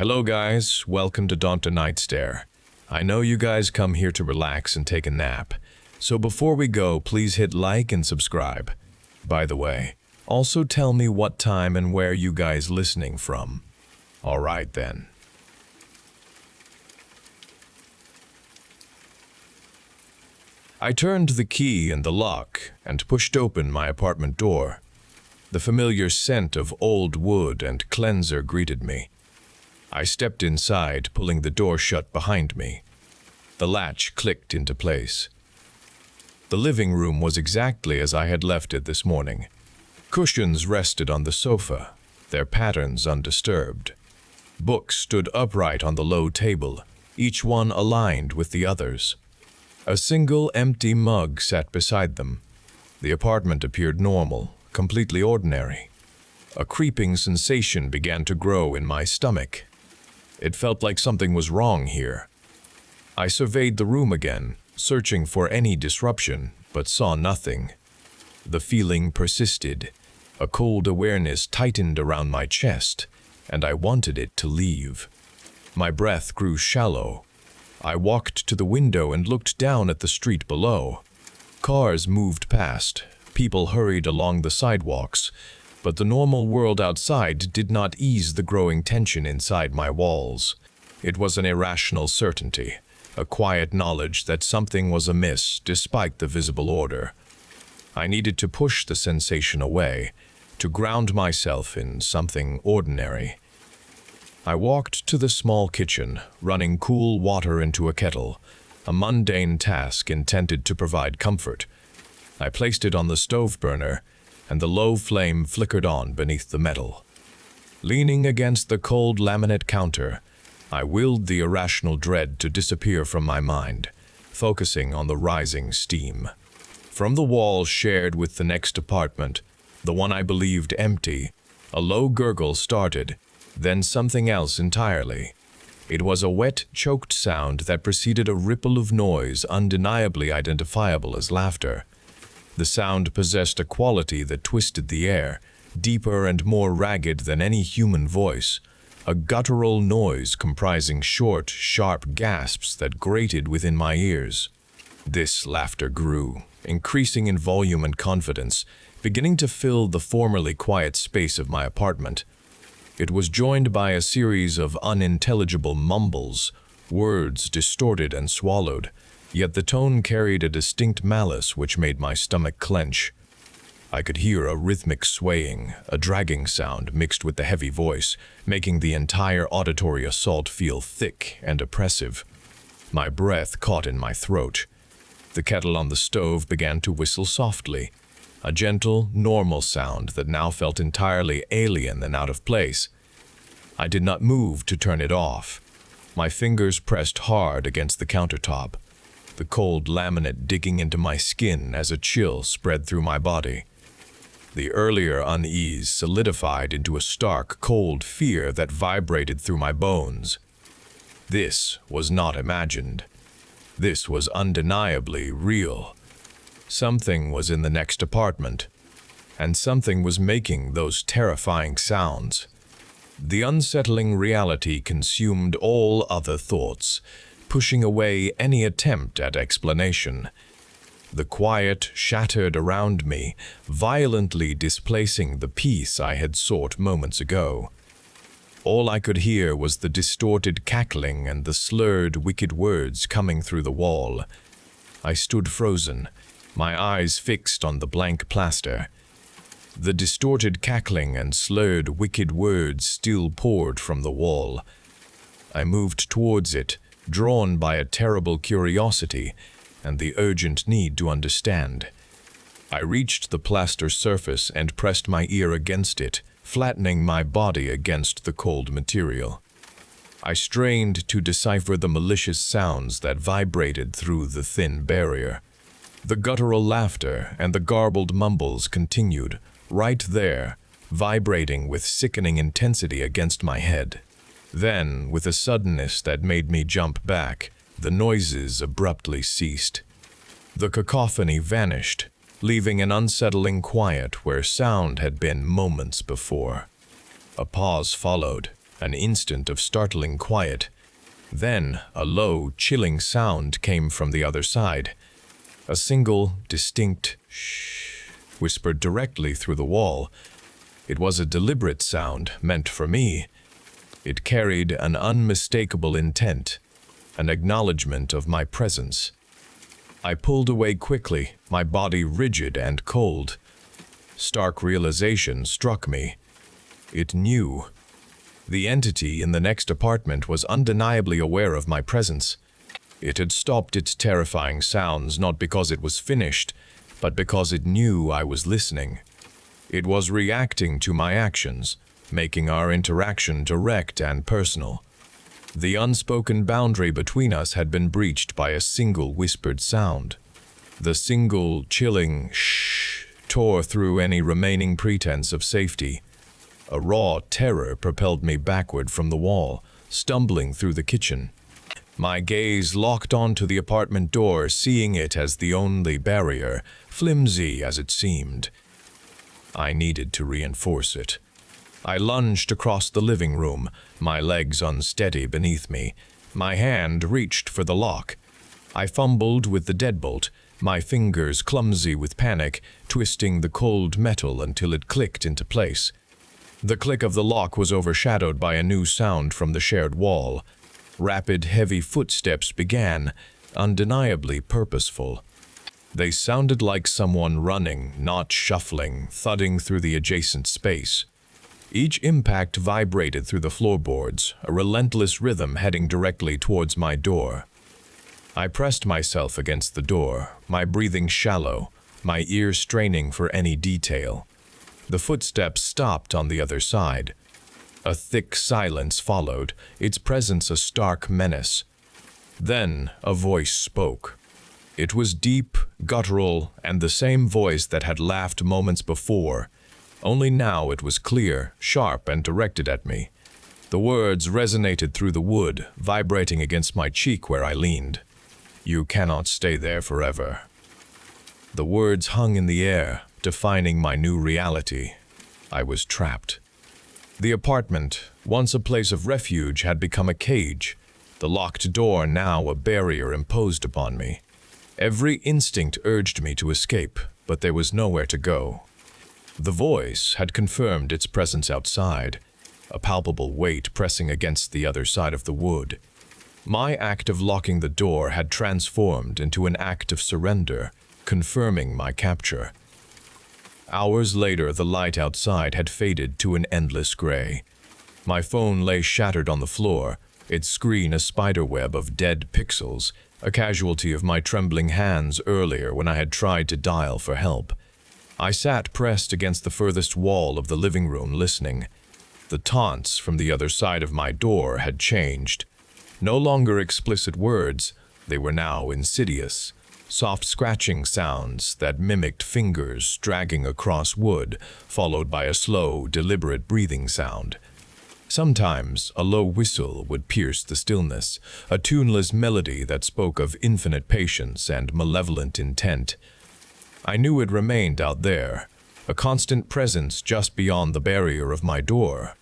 Hello guys, welcome to DrNightStare. I know you guys come here to relax and take a nap, so before we go, please hit like and subscribe. By the way, also tell me what time and where you guys listening from. Alright then. I turned the key in the lock and pushed open my apartment door. The familiar scent of old wood and cleanser greeted me. I stepped inside, pulling the door shut behind me. The latch clicked into place. The living room was exactly as I had left it this morning. Cushions rested on the sofa, their patterns undisturbed. Books stood upright on the low table, each one aligned with the others. A single empty mug sat beside them. The apartment appeared normal, completely ordinary. A creeping sensation began to grow in my stomach. It felt like something was wrong here. I surveyed the room again, searching for any disruption, but saw nothing. The feeling persisted. A cold awareness tightened around my chest, and I wanted it to leave. My breath grew shallow. I walked to the window and looked down at the street below. Cars moved past. People hurried along the sidewalks, but the normal world outside did not ease the growing tension inside my walls. It was an irrational certainty, a quiet knowledge that something was amiss despite the visible order. I needed to push the sensation away, to ground myself in something ordinary. I walked to the small kitchen, running cool water into a kettle, a mundane task intended to provide comfort. I placed it on the stove burner, and the low flame flickered on beneath the metal. Leaning against the cold laminate counter, I willed the irrational dread to disappear from my mind, focusing on the rising steam. From the wall shared with the next apartment, the one I believed empty, a low gurgle started, then something else entirely. It was a wet, choked sound that preceded a ripple of noise undeniably identifiable as laughter. The sound possessed a quality that twisted the air, deeper and more ragged than any human voice, a guttural noise comprising short, sharp gasps that grated within my ears. This laughter grew, increasing in volume and confidence, beginning to fill the formerly quiet space of my apartment. It was joined by a series of unintelligible mumbles, words distorted and swallowed, yet the tone carried a distinct malice which made my stomach clench. I could hear a rhythmic swaying, a dragging sound mixed with the heavy voice, making the entire auditory assault feel thick and oppressive. My breath caught in my throat. The kettle on the stove began to whistle softly, a gentle, normal sound that now felt entirely alien and out of place. I did not move to turn it off. My fingers pressed hard against the countertop, the cold laminate digging into my skin as a chill spread through my body. The earlier unease solidified into a stark, cold fear that vibrated through my bones. This was not imagined. This was undeniably real. Something was in the next apartment, and something was making those terrifying sounds. The unsettling reality consumed all other thoughts, pushing away any attempt at explanation. The quiet shattered around me, violently displacing the peace I had sought moments ago. All I could hear was the distorted cackling and the slurred, wicked words coming through the wall. I stood frozen, my eyes fixed on the blank plaster. The distorted cackling and slurred, wicked words still poured from the wall. I moved towards it, drawn by a terrible curiosity and the urgent need to understand. I reached the plaster surface and pressed my ear against it, flattening my body against the cold material. I strained to decipher the malicious sounds that vibrated through the thin barrier. The guttural laughter and the garbled mumbles continued, right there, vibrating with sickening intensity against my head. Then, with a suddenness that made me jump back, the noises abruptly ceased. The cacophony vanished, leaving an unsettling quiet where sound had been moments before. A pause followed, An instant of startling quiet. Then a low, chilling sound came from the other side. A single, distinct shh whispered directly through the wall. It was a deliberate sound meant for me. It carried an unmistakable intent, an acknowledgement of my presence. I pulled away quickly, my body rigid and cold. Stark realization struck me. It knew. The entity in the next apartment was undeniably aware of my presence. It had stopped its terrifying sounds not because it was finished, but because it knew I was listening. It was reacting to my actions, making our interaction direct and personal. The unspoken boundary between us had been breached by a single whispered sound. The single, chilling shh tore through any remaining pretense of safety. A raw terror propelled me backward from the wall, stumbling through the kitchen. My gaze locked onto the apartment door, seeing it as the only barrier, flimsy as it seemed. I needed to reinforce it. I lunged across the living room, my legs unsteady beneath me. My hand reached for the lock. I fumbled with the deadbolt, my fingers clumsy with panic, twisting the cold metal until it clicked into place. The click of the lock was overshadowed by a new sound from the shared wall. Rapid, heavy footsteps began, undeniably purposeful. They sounded like someone running, not shuffling, thudding through the adjacent space. Each impact vibrated through the floorboards, a relentless rhythm heading directly towards my door. I pressed myself against the door, my breathing shallow, my ears straining for any detail. The footsteps stopped on the other side. A thick silence followed, its presence a stark menace. Then a voice spoke. It was deep, guttural, and the same voice that had laughed moments before. Only now it was clear, sharp, and directed at me. The words resonated through the wood, vibrating against my cheek where I leaned. "You cannot stay there forever." The words hung in the air, defining my new reality. I was trapped. The apartment, once a place of refuge, had become a cage, the locked door now a barrier imposed upon me. Every instinct urged me to escape, but there was nowhere to go. The voice had confirmed its presence outside, a palpable weight pressing against the other side of the wood. My act of locking the door had transformed into an act of surrender, confirming my capture. Hours later, the light outside had faded to an endless gray. My phone lay shattered on the floor, its screen a spiderweb of dead pixels, a casualty of my trembling hands earlier when I had tried to dial for help. I sat pressed against the furthest wall of the living room, listening. The taunts from the other side of my door had changed. No longer explicit words, they were now insidious. Soft scratching sounds that mimicked fingers dragging across wood, followed by a slow, deliberate breathing sound. Sometimes a low whistle would pierce the stillness, a tuneless melody that spoke of infinite patience and malevolent intent. I knew it remained out there, a constant presence just beyond the barrier of my door.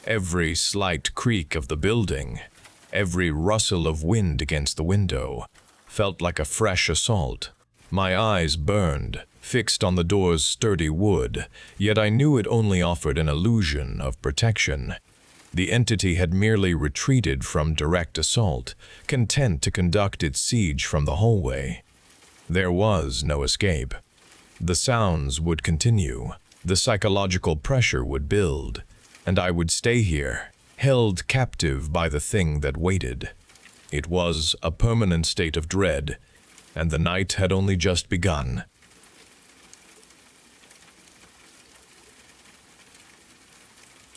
Every slight creak of the building, every rustle of wind against the window, felt like a fresh assault. My eyes burned, fixed on the door's sturdy wood, yet I knew it only offered an illusion of protection. The entity had merely retreated from direct assault, content to conduct its siege from the hallway. There was no escape. The sounds would continue, the psychological pressure would build, and I would stay here, held captive by the thing that waited. It was a permanent state of dread, and the night had only just begun.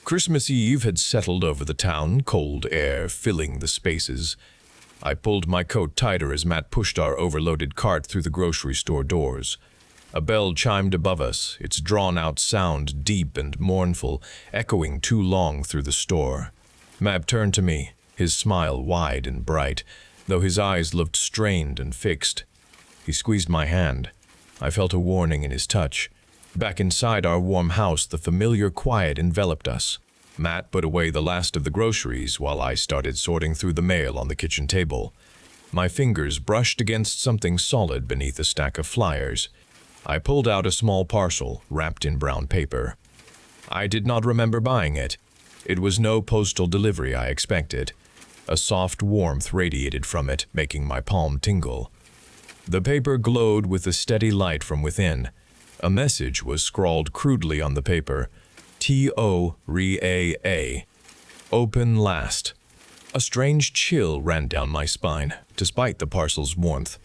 Christmas Eve had settled over the town, cold air filling the spaces. I pulled my coat tighter as Matt pushed our overloaded cart through the grocery store doors. A bell chimed above us, its drawn-out sound deep and mournful, echoing too long through the store. Mab turned to me, his smile wide and bright, though his eyes looked strained and fixed. He squeezed my hand. I felt a warning in his touch. Back inside our warm house, the familiar quiet enveloped us. Matt put away the last of the groceries while I started sorting through the mail on the kitchen table. My fingers brushed against something solid beneath a stack of flyers. I pulled out a small parcel wrapped in brown paper. I did not remember buying it. It was no postal delivery I expected. A soft warmth radiated from it, making my palm tingle. The paper glowed with a steady light from within. A message was scrawled crudely on the paper. T-O-R-A-A. Open last. A strange chill ran down my spine, despite the parcel's warmth.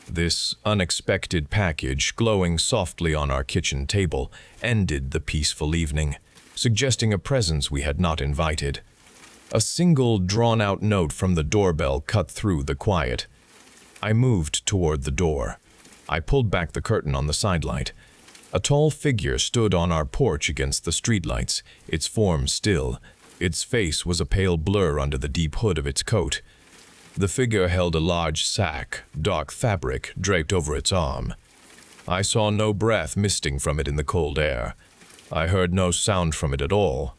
This unexpected package, glowing softly on our kitchen table, ended the peaceful evening, suggesting a presence we had not invited. A single drawn-out note from the doorbell cut through the quiet. I moved toward the door. I pulled back the curtain on the sidelight. A tall figure stood on our porch against the streetlights, its form still. Its face was a pale blur under the deep hood of its coat. The figure held a large sack, dark fabric, draped over its arm. I saw no breath misting from it in the cold air. I heard no sound from it at all.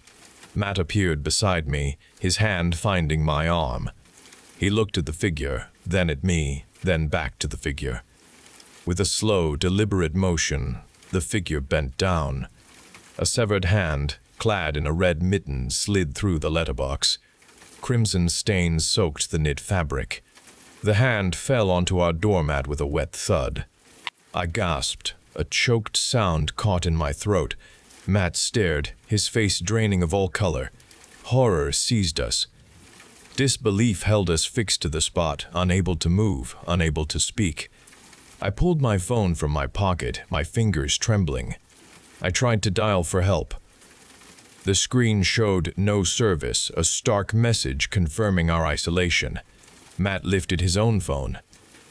Matt appeared beside me, his hand finding my arm. He looked at the figure, then at me, then back to the figure. With a slow, deliberate motion, the figure bent down. A severed hand, clad in a red mitten, slid through the letterbox. Crimson stains soaked the knit fabric. The hand fell onto our doormat with a wet thud. I gasped. A choked sound caught in my throat. Matt stared, his face draining of all color. Horror seized us. Disbelief held us fixed to the spot, unable to move, unable to speak. I pulled my phone from my pocket, my fingers trembling. I tried to dial for help. The screen showed no service, a stark message confirming our isolation. Matt lifted his own phone.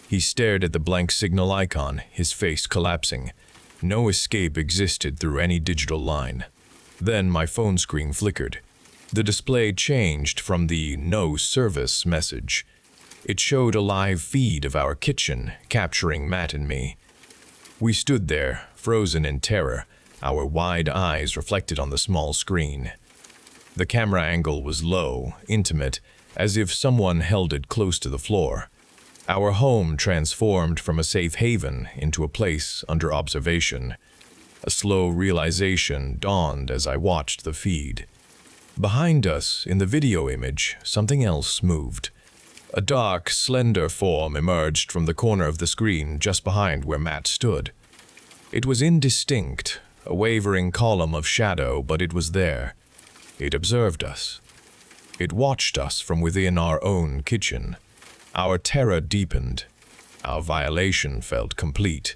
He stared at the blank signal icon, his face collapsing. No escape existed through any digital line. Then my phone screen flickered. The display changed from the "no service" message. It showed a live feed of our kitchen, capturing Matt and me. We stood there, frozen in terror, our wide eyes reflected on the small screen. The camera angle was low, intimate, as if someone held it close to the floor. Our home transformed from a safe haven into a place under observation. A slow realization dawned as I watched the feed. Behind us, in the video image, something else moved. A dark, slender form emerged from the corner of the screen just behind where Matt stood. It was indistinct, a wavering column of shadow, but it was there. It observed us. It watched us from within our own kitchen. Our terror deepened. Our violation felt complete.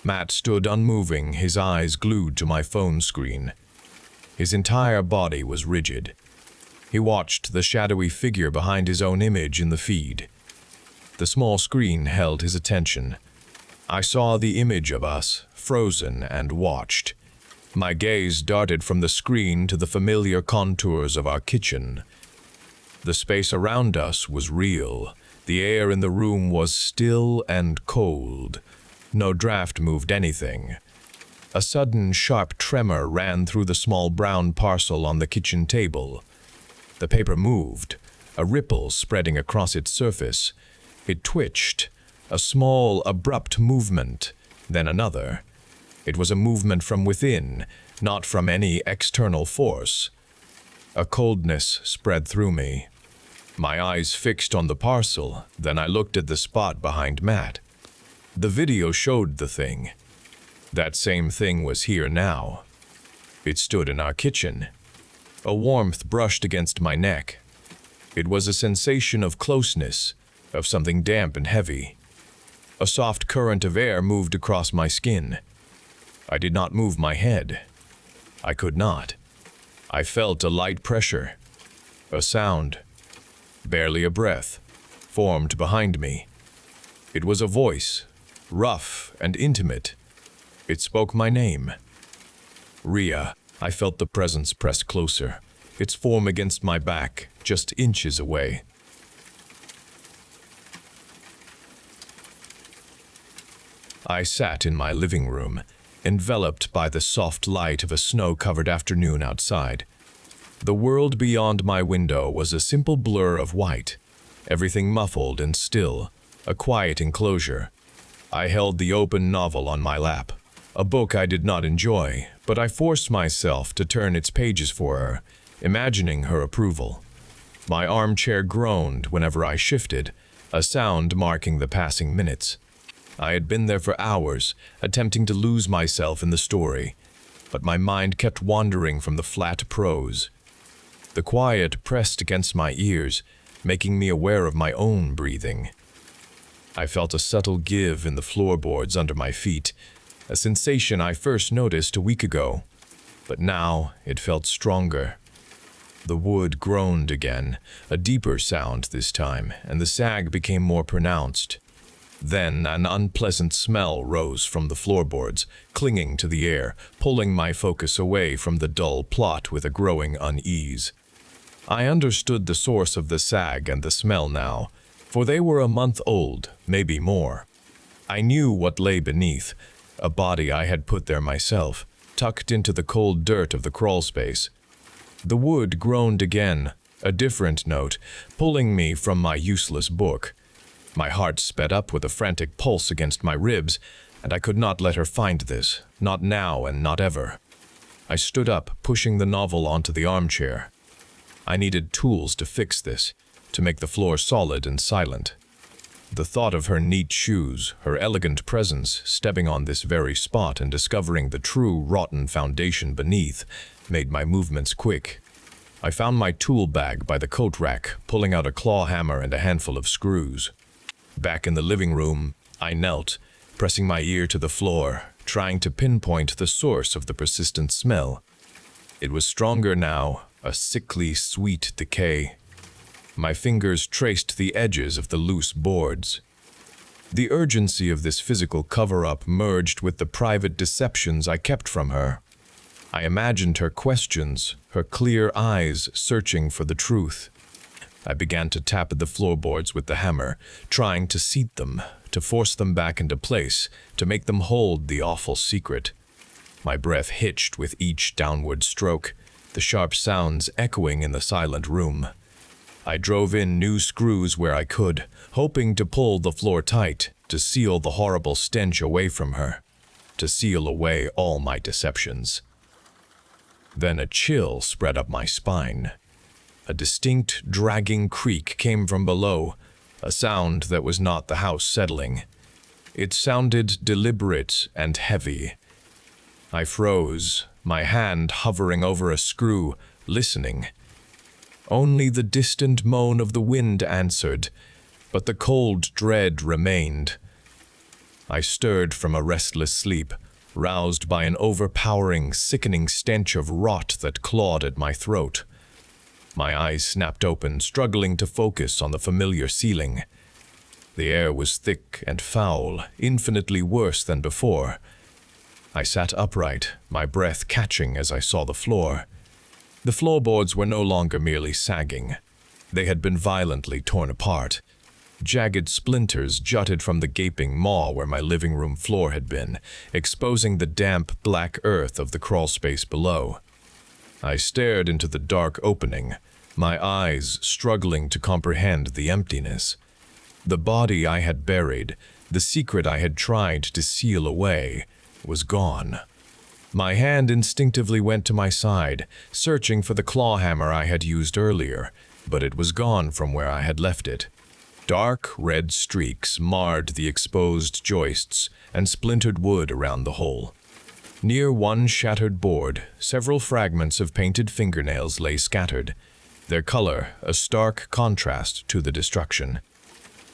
Matt stood unmoving, his eyes glued to my phone screen. His entire body was rigid. He watched the shadowy figure behind his own image in the feed. The small screen held his attention. I saw the image of us, frozen, and watched. My gaze darted from the screen to the familiar contours of our kitchen. The space around us was real. The air in the room was still and cold. No draft moved anything. A sudden, sharp tremor ran through the small brown parcel on the kitchen table. The paper moved, a ripple spreading across its surface. It twitched, a small, abrupt movement, then another. It was a movement from within, not from any external force. A coldness spread through me. My eyes fixed on the parcel, then I looked at the spot behind Matt. The video showed the thing. That same thing was here now. It stood in our kitchen. A warmth brushed against my neck. It was a sensation of closeness, of something damp and heavy. A soft current of air moved across my skin. I did not move my head. I could not. I felt a light pressure. A sound, barely a breath, formed behind me. It was a voice, rough and intimate. It spoke my name. Rhea. I felt the presence press closer, its form against my back, just inches away. I sat in my living room, enveloped by the soft light of a snow-covered afternoon outside. The world beyond my window was a simple blur of white, everything muffled and still, a quiet enclosure. I held the open novel on my lap, a book I did not enjoy, but I forced myself to turn its pages for her, imagining her approval. My armchair groaned whenever I shifted, a sound marking the passing minutes. I had been there for hours, attempting to lose myself in the story, but my mind kept wandering from the flat prose. The quiet pressed against my ears, making me aware of my own breathing. I felt a subtle give in the floorboards under my feet, a sensation I first noticed a week ago, but now it felt stronger. The wood groaned again, a deeper sound this time, and the sag became more pronounced. Then an unpleasant smell rose from the floorboards, clinging to the air, pulling my focus away from the dull plot with a growing unease. I understood the source of the sag and the smell now, for they were a month old, maybe more. I knew what lay beneath, a body I had put there myself, tucked into the cold dirt of the crawl space. The wood groaned again, a different note, pulling me from my useless book. My heart sped up with a frantic pulse against my ribs, and I could not let her find this, not now and not ever. I stood up, pushing the novel onto the armchair. I needed tools to fix this, to make the floor solid and silent. The thought of her neat shoes, her elegant presence, stepping on this very spot and discovering the true rotten foundation beneath, made my movements quick. I found my tool bag by the coat rack, pulling out a claw hammer and a handful of screws. Back in the living room, I knelt, pressing my ear to the floor, trying to pinpoint the source of the persistent smell. It was stronger now, a sickly, sweet decay. My fingers traced the edges of the loose boards. The urgency of this physical cover-up merged with the private deceptions I kept from her. I imagined her questions, her clear eyes searching for the truth. I began to tap at the floorboards with the hammer, trying to seat them, to force them back into place, to make them hold the awful secret. My breath hitched with each downward stroke, the sharp sounds echoing in the silent room. I drove in new screws where I could, hoping to pull the floor tight, to seal the horrible stench away from her, to seal away all my deceptions. Then a chill spread up my spine. A distinct, dragging creak came from below, a sound that was not the house settling. It sounded deliberate and heavy. I froze, my hand hovering over a screw, listening. Only the distant moan of the wind answered, but the cold dread remained. I stirred from a restless sleep, roused by an overpowering, sickening stench of rot that clawed at my throat. My eyes snapped open, struggling to focus on the familiar ceiling. The air was thick and foul, infinitely worse than before. I sat upright, my breath catching as I saw the floor. The floorboards were no longer merely sagging. They had been violently torn apart. Jagged splinters jutted from the gaping maw where my living room floor had been, exposing the damp, black earth of the crawl space below. I stared into the dark opening, my eyes struggling to comprehend the emptiness. The body I had buried, the secret I had tried to seal away, was gone. My hand instinctively went to my side, searching for the claw hammer I had used earlier, but it was gone from where I had left it. Dark red streaks marred the exposed joists and splintered wood around the hole. Near one shattered board, several fragments of painted fingernails lay scattered, their color a stark contrast to the destruction.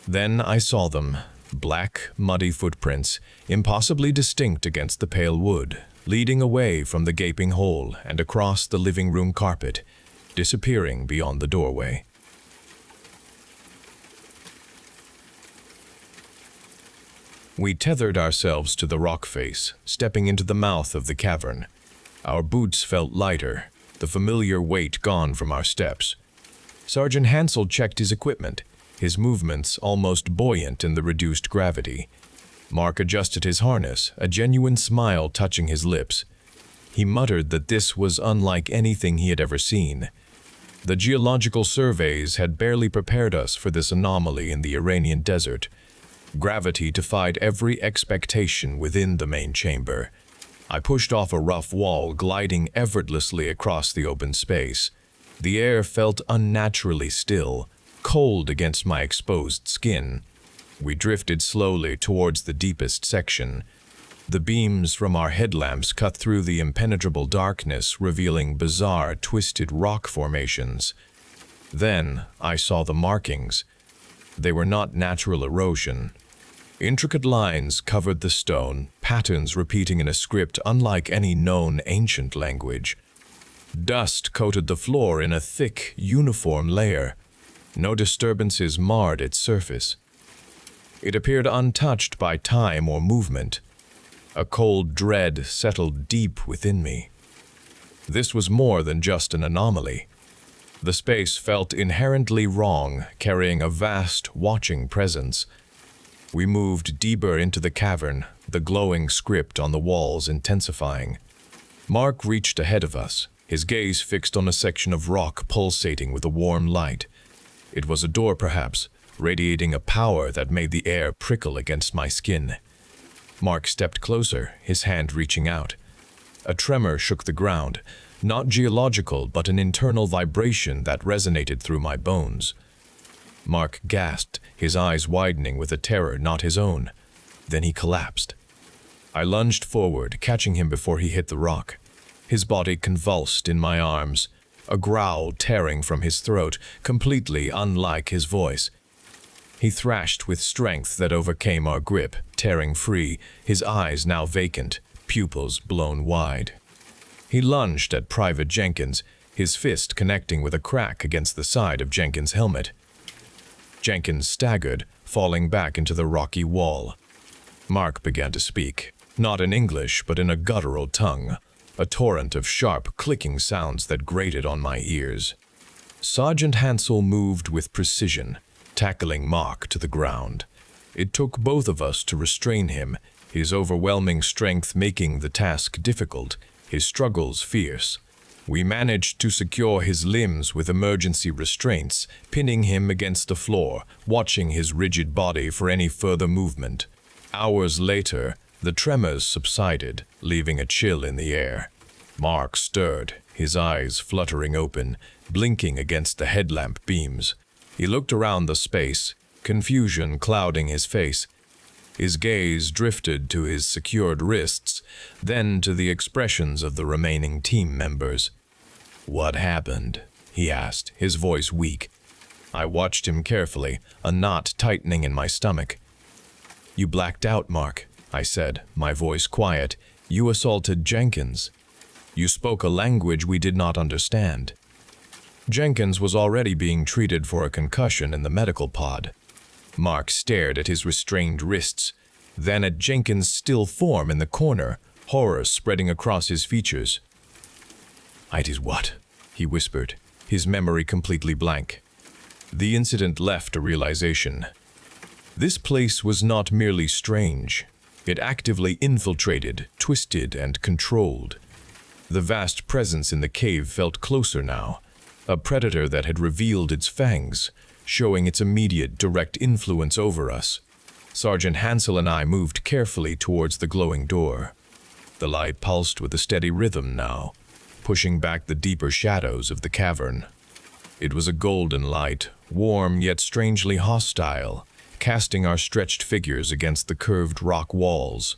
Then I saw them, black, muddy footprints, impossibly distinct against the pale wood, leading away from the gaping hole and across the living room carpet, disappearing beyond the doorway. We tethered ourselves to the rock face, stepping into the mouth of the cavern. Our boots felt lighter, the familiar weight gone from our steps. Sergeant Hansel checked his equipment, his movements almost buoyant in the reduced gravity. Mark adjusted his harness, a genuine smile touching his lips. He muttered that this was unlike anything he had ever seen, The geological surveys had barely prepared us for this anomaly in the Iranian desert. Gravity defied every expectation within the main chamber. I pushed off a rough wall, gliding effortlessly across the open space. The air felt unnaturally still, cold against my exposed skin. We drifted slowly towards the deepest section. The beams from our headlamps cut through the impenetrable darkness, revealing bizarre, twisted rock formations. Then I saw the markings. They were not natural erosion. Intricate lines covered the stone, patterns repeating in a script unlike any known ancient language. Dust coated the floor in a thick, uniform layer. No disturbances marred its surface. It appeared untouched by time or movement. A cold dread settled deep within me. This was more than just an anomaly. The space felt inherently wrong, carrying a vast, watching presence. We moved deeper into the cavern, the glowing script on the walls intensifying. Mark reached ahead of us, his gaze fixed on a section of rock pulsating with a warm light. It was a door, perhaps, radiating a power that made the air prickle against my skin. Mark stepped closer, his hand reaching out. A tremor shook the ground, not geological but an internal vibration that resonated through my bones. Mark gasped, his eyes widening with a terror not his own. Then he collapsed. I lunged forward, catching him before he hit the rock. His body convulsed in my arms, a growl tearing from his throat, completely unlike his voice. He thrashed with strength that overcame our grip, tearing free, his eyes now vacant, pupils blown wide. He lunged at Private Jenkins, his fist connecting with a crack against the side of Jenkins' helmet. Jenkins staggered, falling back into the rocky wall. Mark began to speak, not in English but in a guttural tongue, a torrent of sharp, clicking sounds that grated on my ears. Sergeant Hansel moved with precision, tackling Mark to the ground. It took both of us to restrain him, his overwhelming strength making the task difficult, his struggles fierce. We managed to secure his limbs with emergency restraints, pinning him against the floor, watching his rigid body for any further movement. Hours later, the tremors subsided, leaving a chill in the air. Mark stirred, his eyes fluttering open, blinking against the headlamp beams. He looked around the space, confusion clouding his face. His gaze drifted to his secured wrists, then to the expressions of the remaining team members. "What happened?" he asked, his voice weak. I watched him carefully, a knot tightening in my stomach. "You blacked out, Mark," I said, my voice quiet. "You assaulted Jenkins. You spoke a language we did not understand." Jenkins was already being treated for a concussion in the medical pod. Mark stared at his restrained wrists, then at Jenkins' still form in the corner, horror spreading across his features. "It is what?" he whispered, his memory completely blank. The incident left a realization. This place was not merely strange. It actively infiltrated, twisted, and controlled. The vast presence in the cave felt closer now, a predator that had revealed its fangs, showing its immediate direct influence over us. Sergeant Hansel and I moved carefully towards the glowing door. The light pulsed with a steady rhythm now, pushing back the deeper shadows of the cavern. It was a golden light, warm yet strangely hostile, casting our stretched figures against the curved rock walls.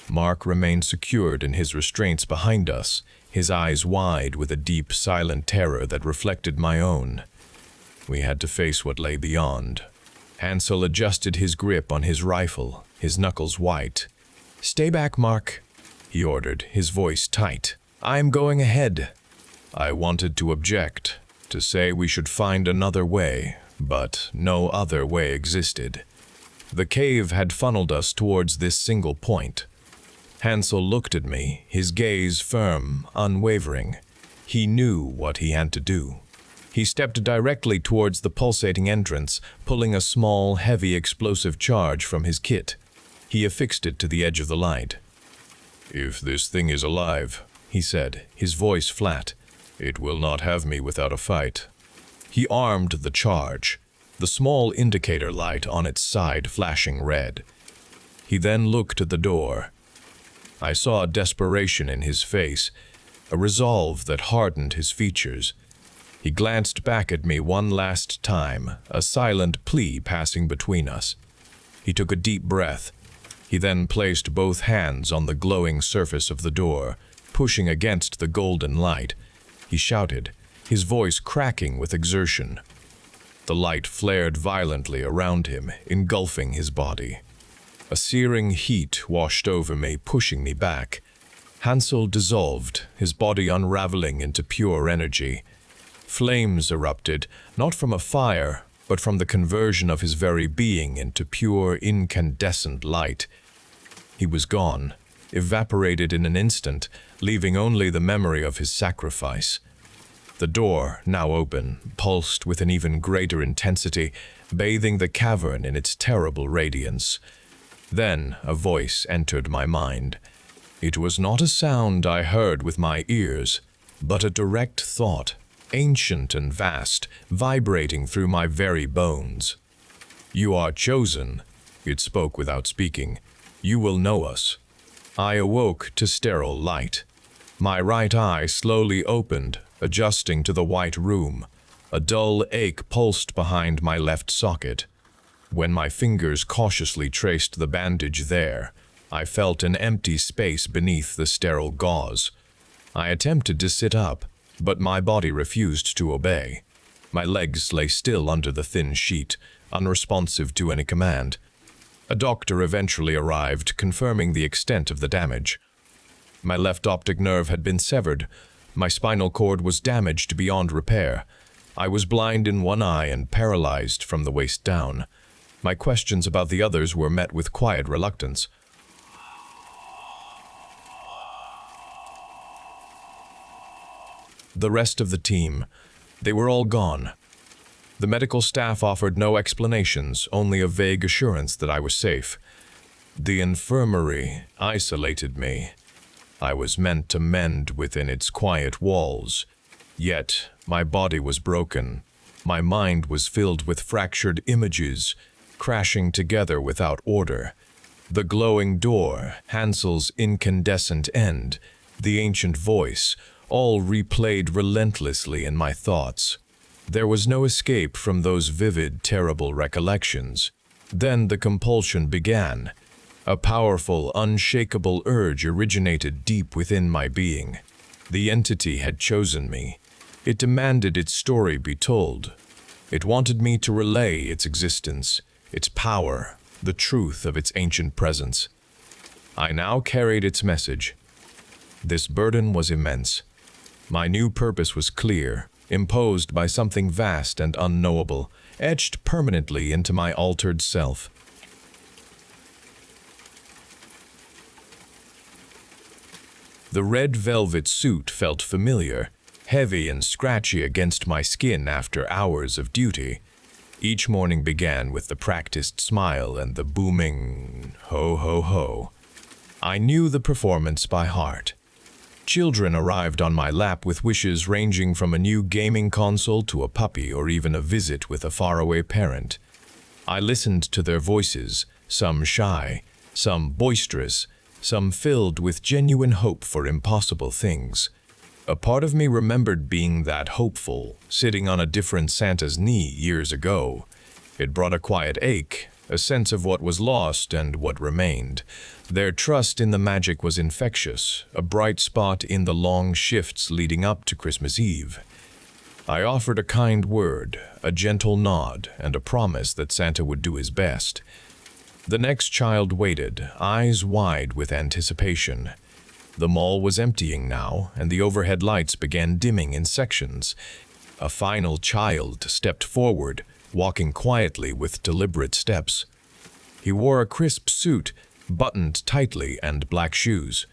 Mark remained secured in his restraints behind us, his eyes wide with a deep, silent terror that reflected my own. We had to face what lay beyond. Hansel adjusted his grip on his rifle, his knuckles white. "Stay back, Mark," he ordered, his voice tight. "I am going ahead." I wanted to object, to say we should find another way, but no other way existed. The cave had funneled us towards this single point. Hansel looked at me, his gaze firm, unwavering. He knew what he had to do. He stepped directly towards the pulsating entrance, pulling a small, heavy explosive charge from his kit. He affixed it to the edge of the light. "If this thing is alive," he said, his voice flat, "it will not have me without a fight. He armed the charge, the small indicator light on its side flashing red. He then looked at the door. I saw desperation in his face, a resolve that hardened his features. He glanced back at me one last time, a silent plea passing between us. He took a deep breath. He then placed both hands on the glowing surface of the door, pushing against the golden light. He shouted, his voice cracking with exertion. The light flared violently around him, engulfing his body. A searing heat washed over me, pushing me back. Hansel dissolved, his body unraveling into pure energy. Flames erupted, not from a fire, but from the conversion of his very being into pure, incandescent light. He was gone, evaporated in an instant, leaving only the memory of his sacrifice. The door, now open, pulsed with an even greater intensity, bathing the cavern in its terrible radiance. Then a voice entered my mind. It was not a sound I heard with my ears, but a direct thought, ancient and vast, vibrating through my very bones. "You are chosen," it spoke without speaking. "You will know us." I awoke to sterile light. My right eye slowly opened, adjusting to the white room. A dull ache pulsed behind my left socket. When my fingers cautiously traced the bandage there, I felt an empty space beneath the sterile gauze. I attempted to sit up, but my body refused to obey. My legs lay still under the thin sheet, unresponsive to any command. A doctor eventually arrived, confirming the extent of the damage. My left optic nerve had been severed. My spinal cord was damaged beyond repair. I was blind in one eye and paralyzed from the waist down. My questions about the others were met with quiet reluctance. The rest of the team, they were all gone. The medical staff offered no explanations, only a vague assurance that I was safe. The infirmary isolated me. I was meant to mend within its quiet walls. Yet my body was broken. My mind was filled with fractured images, crashing together without order. The glowing door, Hansel's incandescent end, the ancient voice, all replayed relentlessly in my thoughts. There was no escape from those vivid, terrible recollections. Then the compulsion began. A powerful, unshakable urge originated deep within my being. The entity had chosen me. It demanded its story be told. It wanted me to relay its existence, its power, the truth of its ancient presence. I now carried its message. This burden was immense. My new purpose was clear, imposed by something vast and unknowable, etched permanently into my altered self. The red velvet suit felt familiar, heavy and scratchy against my skin after hours of duty. Each morning began with the practiced smile and the booming ho ho ho. I knew the performance by heart. Children arrived on my lap with wishes ranging from a new gaming console to a puppy or even a visit with a faraway parent. I listened to their voices, some shy, some boisterous, some filled with genuine hope for impossible things. A part of me remembered being that hopeful, sitting on a different Santa's knee years ago. It brought a quiet ache, a sense of what was lost and what remained. Their trust in the magic was infectious, a bright spot in the long shifts leading up to Christmas Eve. I offered a kind word, a gentle nod, and a promise that Santa would do his best. The next child waited, eyes wide with anticipation. The mall was emptying now, and the overhead lights began dimming in sections. A final child stepped forward, walking quietly with deliberate steps. He wore a crisp suit, buttoned tightly, and black shoes.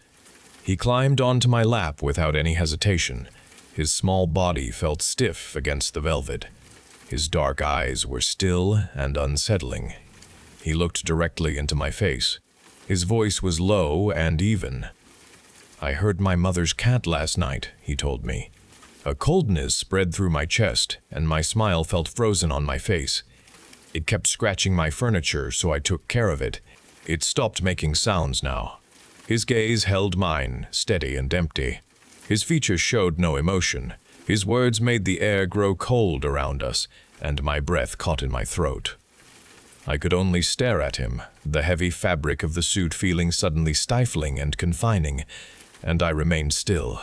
He climbed onto my lap without any hesitation. His small body felt stiff against the velvet. His dark eyes were still and unsettling. He looked directly into my face. His voice was low and even. "I heard my mother's cat last night," he told me. A coldness spread through my chest, and my smile felt frozen on my face. It kept scratching my furniture, so I took care of it. It stopped making sounds now. His gaze held mine, steady and empty. His features showed no emotion. His words made the air grow cold around us, and my breath caught in my throat. I could only stare at him, the heavy fabric of the suit feeling suddenly stifling and confining, and I remained still.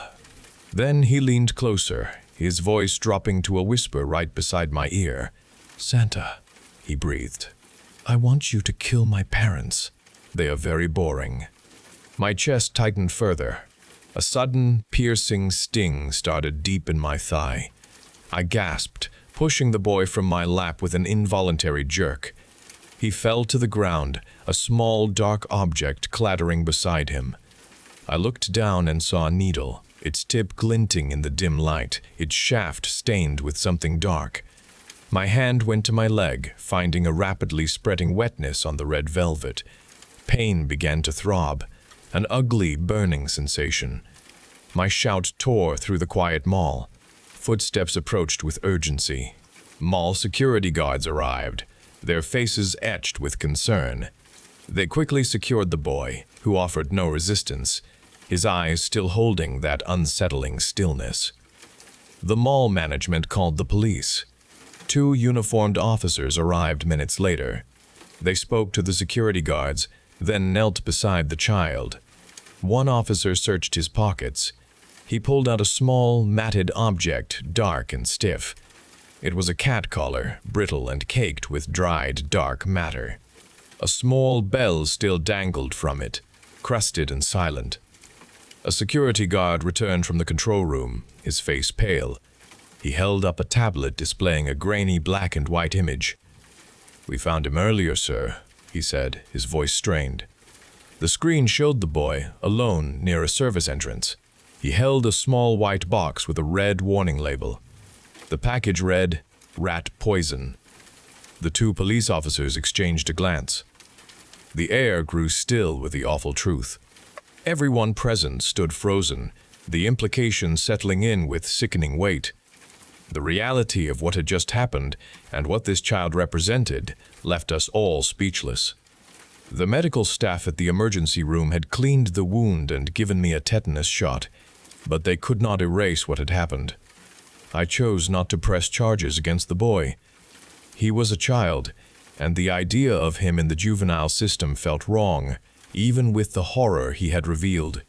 Then he leaned closer, his voice dropping to a whisper right beside my ear. "Santa," he breathed, "I want you to kill my parents. They are very boring." My chest tightened further. A sudden, piercing sting started deep in my thigh. I gasped, pushing the boy from my lap with an involuntary jerk. He fell to the ground, a small, dark object clattering beside him. I looked down and saw a needle, its tip glinting in the dim light, its shaft stained with something dark. My hand went to my leg, finding a rapidly spreading wetness on the red velvet. Pain began to throb, an ugly, burning sensation. My shout tore through the quiet mall. Footsteps approached with urgency. Mall security guards arrived, their faces etched with concern. They quickly secured the boy, who offered no resistance, his eyes still holding that unsettling stillness. The mall management called the police. 2 uniformed officers arrived minutes later. They spoke to the security guards, then knelt beside the child. One officer searched his pockets. He pulled out a small, matted object, dark and stiff. It was a cat collar, brittle and caked with dried, dark matter. A small bell still dangled from it, crusted and silent. A security guard returned from the control room, his face pale. He held up a tablet displaying a grainy black and white image. "We found him earlier, sir," he said, his voice strained. The screen showed the boy, alone, near a service entrance. He held a small white box with a red warning label. The package read, "Rat poison." The 2 police officers exchanged a glance. The air grew still with the awful truth. Everyone present stood frozen, the implication settling in with sickening weight. The reality of what had just happened and what this child represented left us all speechless. The medical staff at the emergency room had cleaned the wound and given me a tetanus shot, but they could not erase what had happened. I chose not to press charges against the boy. He was a child, and the idea of him in the juvenile system felt wrong, even with the horror he had revealed.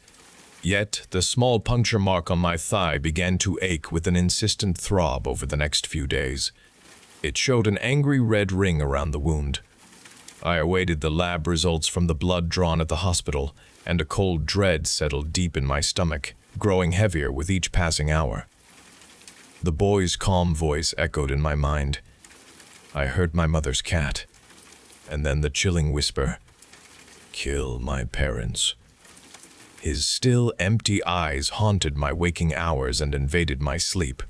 Yet the small puncture mark on my thigh began to ache with an insistent throb over the next few days. It showed an angry red ring around the wound. I awaited the lab results from the blood drawn at the hospital, and a cold dread settled deep in my stomach, growing heavier with each passing hour. The boy's calm voice echoed in my mind. I heard my mother's cat, and then the chilling whisper, "Kill my parents." His still, empty eyes haunted my waking hours and invaded my sleep.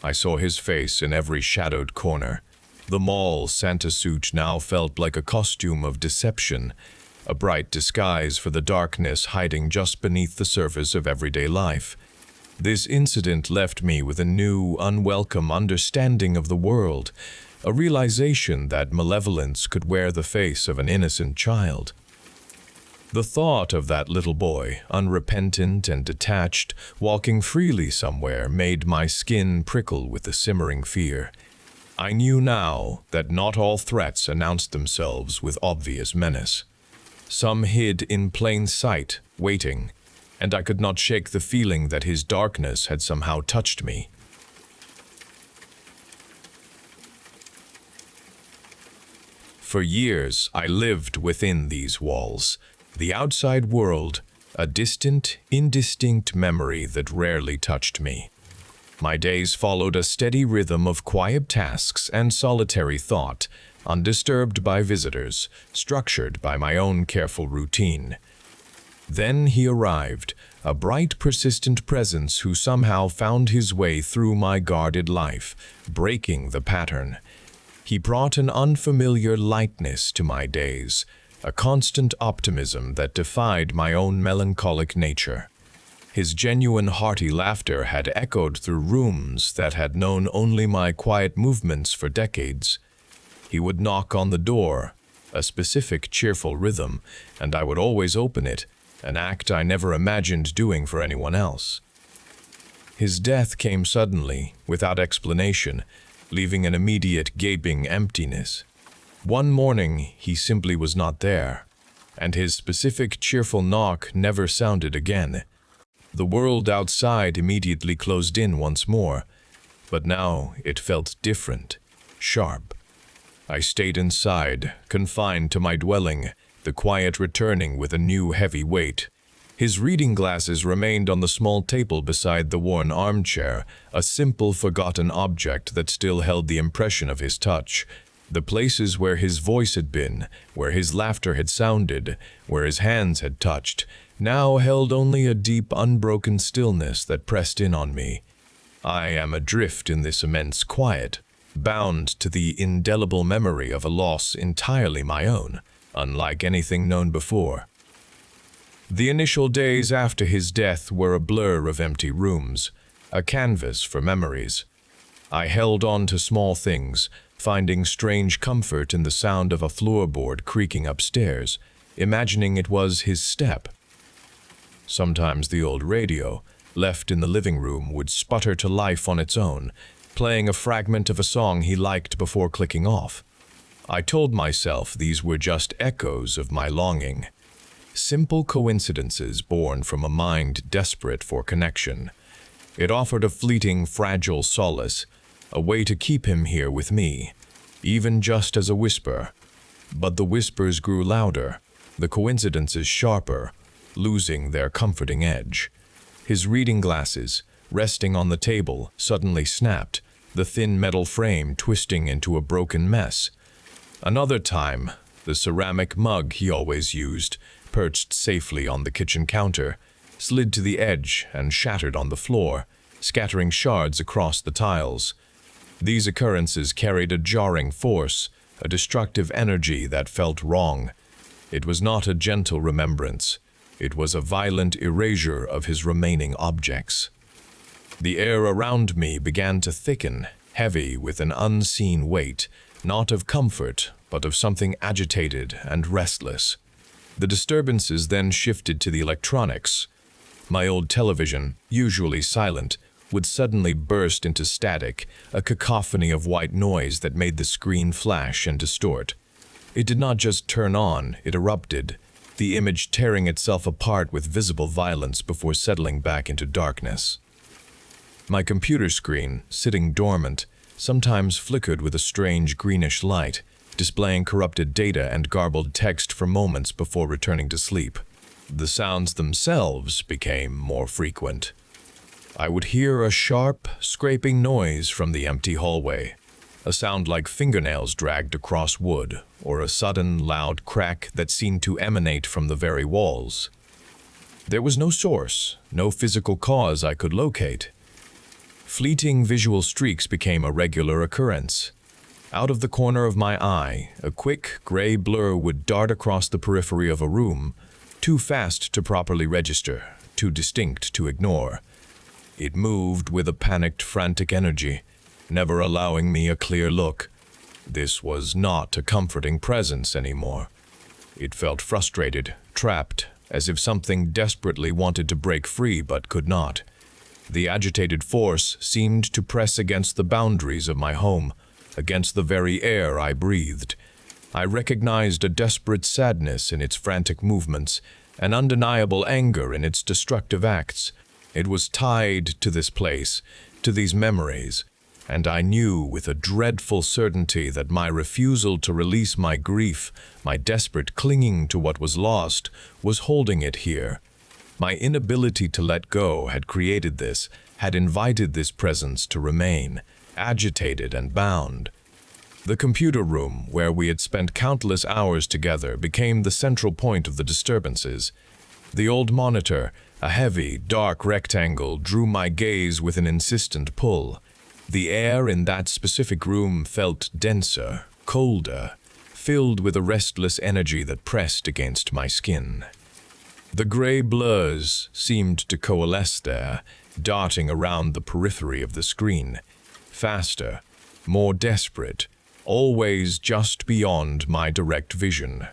I saw his face in every shadowed corner. The mall Santa suit now felt like a costume of deception, a bright disguise for the darkness hiding just beneath the surface of everyday life. This incident left me with a new, unwelcome understanding of the world, a realization that malevolence could wear the face of an innocent child. The thought of that little boy, unrepentant and detached, walking freely somewhere, made my skin prickle with a simmering fear. I knew now that not all threats announced themselves with obvious menace. Some hid in plain sight, waiting, and I could not shake the feeling that his darkness had somehow touched me. For years, I lived within these walls. The outside world, a distant, indistinct memory that rarely touched me. My days followed a steady rhythm of quiet tasks and solitary thought, undisturbed by visitors, structured by my own careful routine. Then he arrived, a bright, persistent presence who somehow found his way through my guarded life, breaking the pattern. He brought an unfamiliar lightness to my days, a constant optimism that defied my own melancholic nature. His genuine hearty laughter had echoed through rooms that had known only my quiet movements for decades. He would knock on the door, a specific cheerful rhythm, and I would always open it, an act I never imagined doing for anyone else. His death came suddenly, without explanation, leaving an immediate gaping emptiness. One morning, he simply was not there, and his specific cheerful knock never sounded again. The world outside immediately closed in once more, but now it felt different, sharp. I stayed inside, confined to my dwelling, the quiet returning with a new heavy weight. His reading glasses remained on the small table beside the worn armchair, a simple forgotten object that still held the impression of his touch. The places where his voice had been, where his laughter had sounded, where his hands had touched, now held only a deep, unbroken stillness that pressed in on me. I am adrift in this immense quiet, bound to the indelible memory of a loss entirely my own, unlike anything known before. The initial days after his death were a blur of empty rooms, a canvas for memories. I held on to small things, finding strange comfort in the sound of a floorboard creaking upstairs, imagining it was his step. Sometimes the old radio, left in the living room, would sputter to life on its own, playing a fragment of a song he liked before clicking off. I told myself these were just echoes of my longing, simple coincidences born from a mind desperate for connection. It offered a fleeting, fragile solace, a way to keep him here with me, even just as a whisper. But the whispers grew louder, the coincidences sharper, losing their comforting edge. His reading glasses, resting on the table, suddenly snapped, the thin metal frame twisting into a broken mess. Another time, the ceramic mug he always used, perched safely on the kitchen counter, slid to the edge and shattered on the floor, scattering shards across the tiles. These occurrences carried a jarring force, a destructive energy that felt wrong. It was not a gentle remembrance. It was a violent erasure of his remaining objects. The air around me began to thicken, heavy with an unseen weight, not of comfort, but of something agitated and restless. The disturbances then shifted to the electronics. My old television, usually silent, would suddenly burst into static, a cacophony of white noise that made the screen flash and distort. It did not just turn on, it erupted, the image tearing itself apart with visible violence before settling back into darkness. My computer screen, sitting dormant, sometimes flickered with a strange greenish light, displaying corrupted data and garbled text for moments before returning to sleep. The sounds themselves became more frequent. I would hear a sharp, scraping noise from the empty hallway, a sound like fingernails dragged across wood, or a sudden, loud crack that seemed to emanate from the very walls. There was no source, no physical cause I could locate. Fleeting visual streaks became a regular occurrence. Out of the corner of my eye, a quick, gray blur would dart across the periphery of a room, too fast to properly register, too distinct to ignore. It moved with a panicked, frantic energy, never allowing me a clear look. This was not a comforting presence anymore. It felt frustrated, trapped, as if something desperately wanted to break free but could not. The agitated force seemed to press against the boundaries of my home, against the very air I breathed. I recognized a desperate sadness in its frantic movements, an undeniable anger in its destructive acts. It was tied to this place, to these memories, and I knew with a dreadful certainty that my refusal to release my grief, my desperate clinging to what was lost, was holding it here. My inability to let go had created this, had invited this presence to remain, agitated and bound. The computer room, where we had spent countless hours together, became the central point of the disturbances. The old monitor, a heavy, dark rectangle, drew my gaze with an insistent pull. The air in that specific room felt denser, colder, filled with a restless energy that pressed against my skin. The gray blurs seemed to coalesce there, darting around the periphery of the screen, faster, more desperate, always just beyond my direct vision.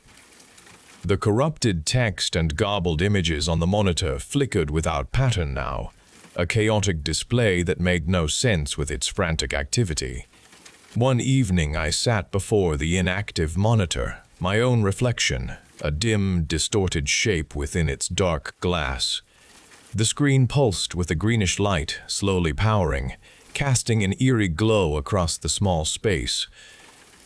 The corrupted text and garbled images on the monitor flickered without pattern now, a chaotic display that made no sense with its frantic activity. One evening I sat before the inactive monitor, my own reflection, a dim, distorted shape within its dark glass. The screen pulsed with a greenish light, slowly powering, casting an eerie glow across the small space.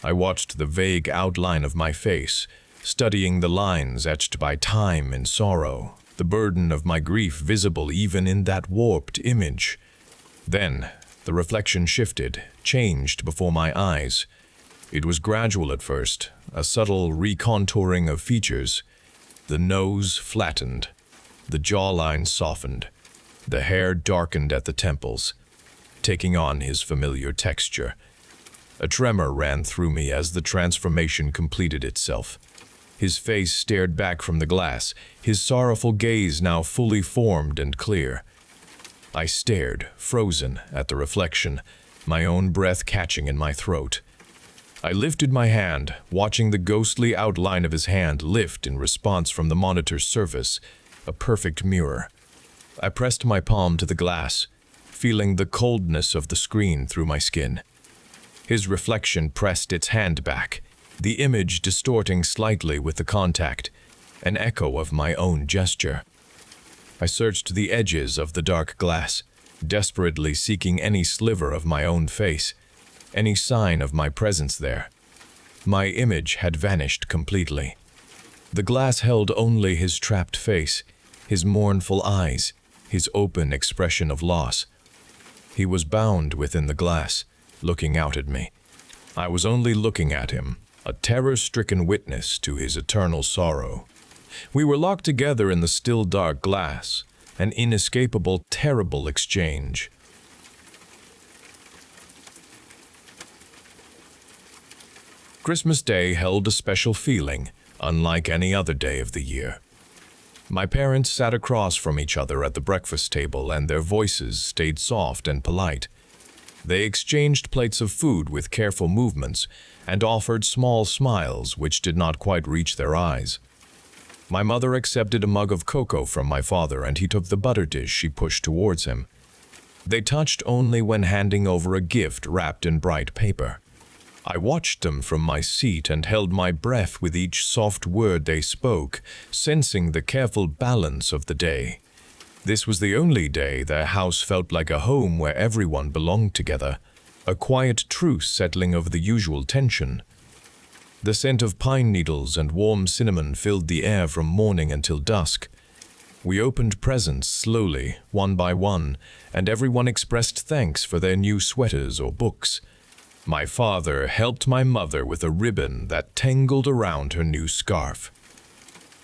I watched the vague outline of my face, studying the lines etched by time and sorrow, the burden of my grief visible even in that warped image. Then, the reflection shifted, changed before my eyes. It was gradual at first, a subtle recontouring of features. The nose flattened, the jawline softened, the hair darkened at the temples, taking on his familiar texture. A tremor ran through me as the transformation completed itself. His face stared back from the glass, his sorrowful gaze now fully formed and clear. I stared, frozen, at the reflection, my own breath catching in my throat. I lifted my hand, watching the ghostly outline of his hand lift in response from the monitor's surface, a perfect mirror. I pressed my palm to the glass, feeling the coldness of the screen through my skin. His reflection pressed its hand back, the image distorting slightly with the contact, an echo of my own gesture. I searched the edges of the dark glass, desperately seeking any sliver of my own face, any sign of my presence there. My image had vanished completely. The glass held only his trapped face, his mournful eyes, his open expression of loss. He was bound within the glass, looking out at me. I was only looking at him, a terror-stricken witness to his eternal sorrow. We were locked together in the still dark glass, an inescapable, terrible exchange. Christmas Day held a special feeling, unlike any other day of the year. My parents sat across from each other at the breakfast table, and their voices stayed soft and polite. They exchanged plates of food with careful movements and offered small smiles which did not quite reach their eyes. My mother accepted a mug of cocoa from my father, and he took the butter dish she pushed towards him. They touched only when handing over a gift wrapped in bright paper. I watched them from my seat and held my breath with each soft word they spoke, sensing the careful balance of the day. This was the only day their house felt like a home where everyone belonged together, a quiet truce settling over the usual tension. The scent of pine needles and warm cinnamon filled the air from morning until dusk. We opened presents slowly, one by one, and everyone expressed thanks for their new sweaters or books. My father helped my mother with a ribbon that tangled around her new scarf.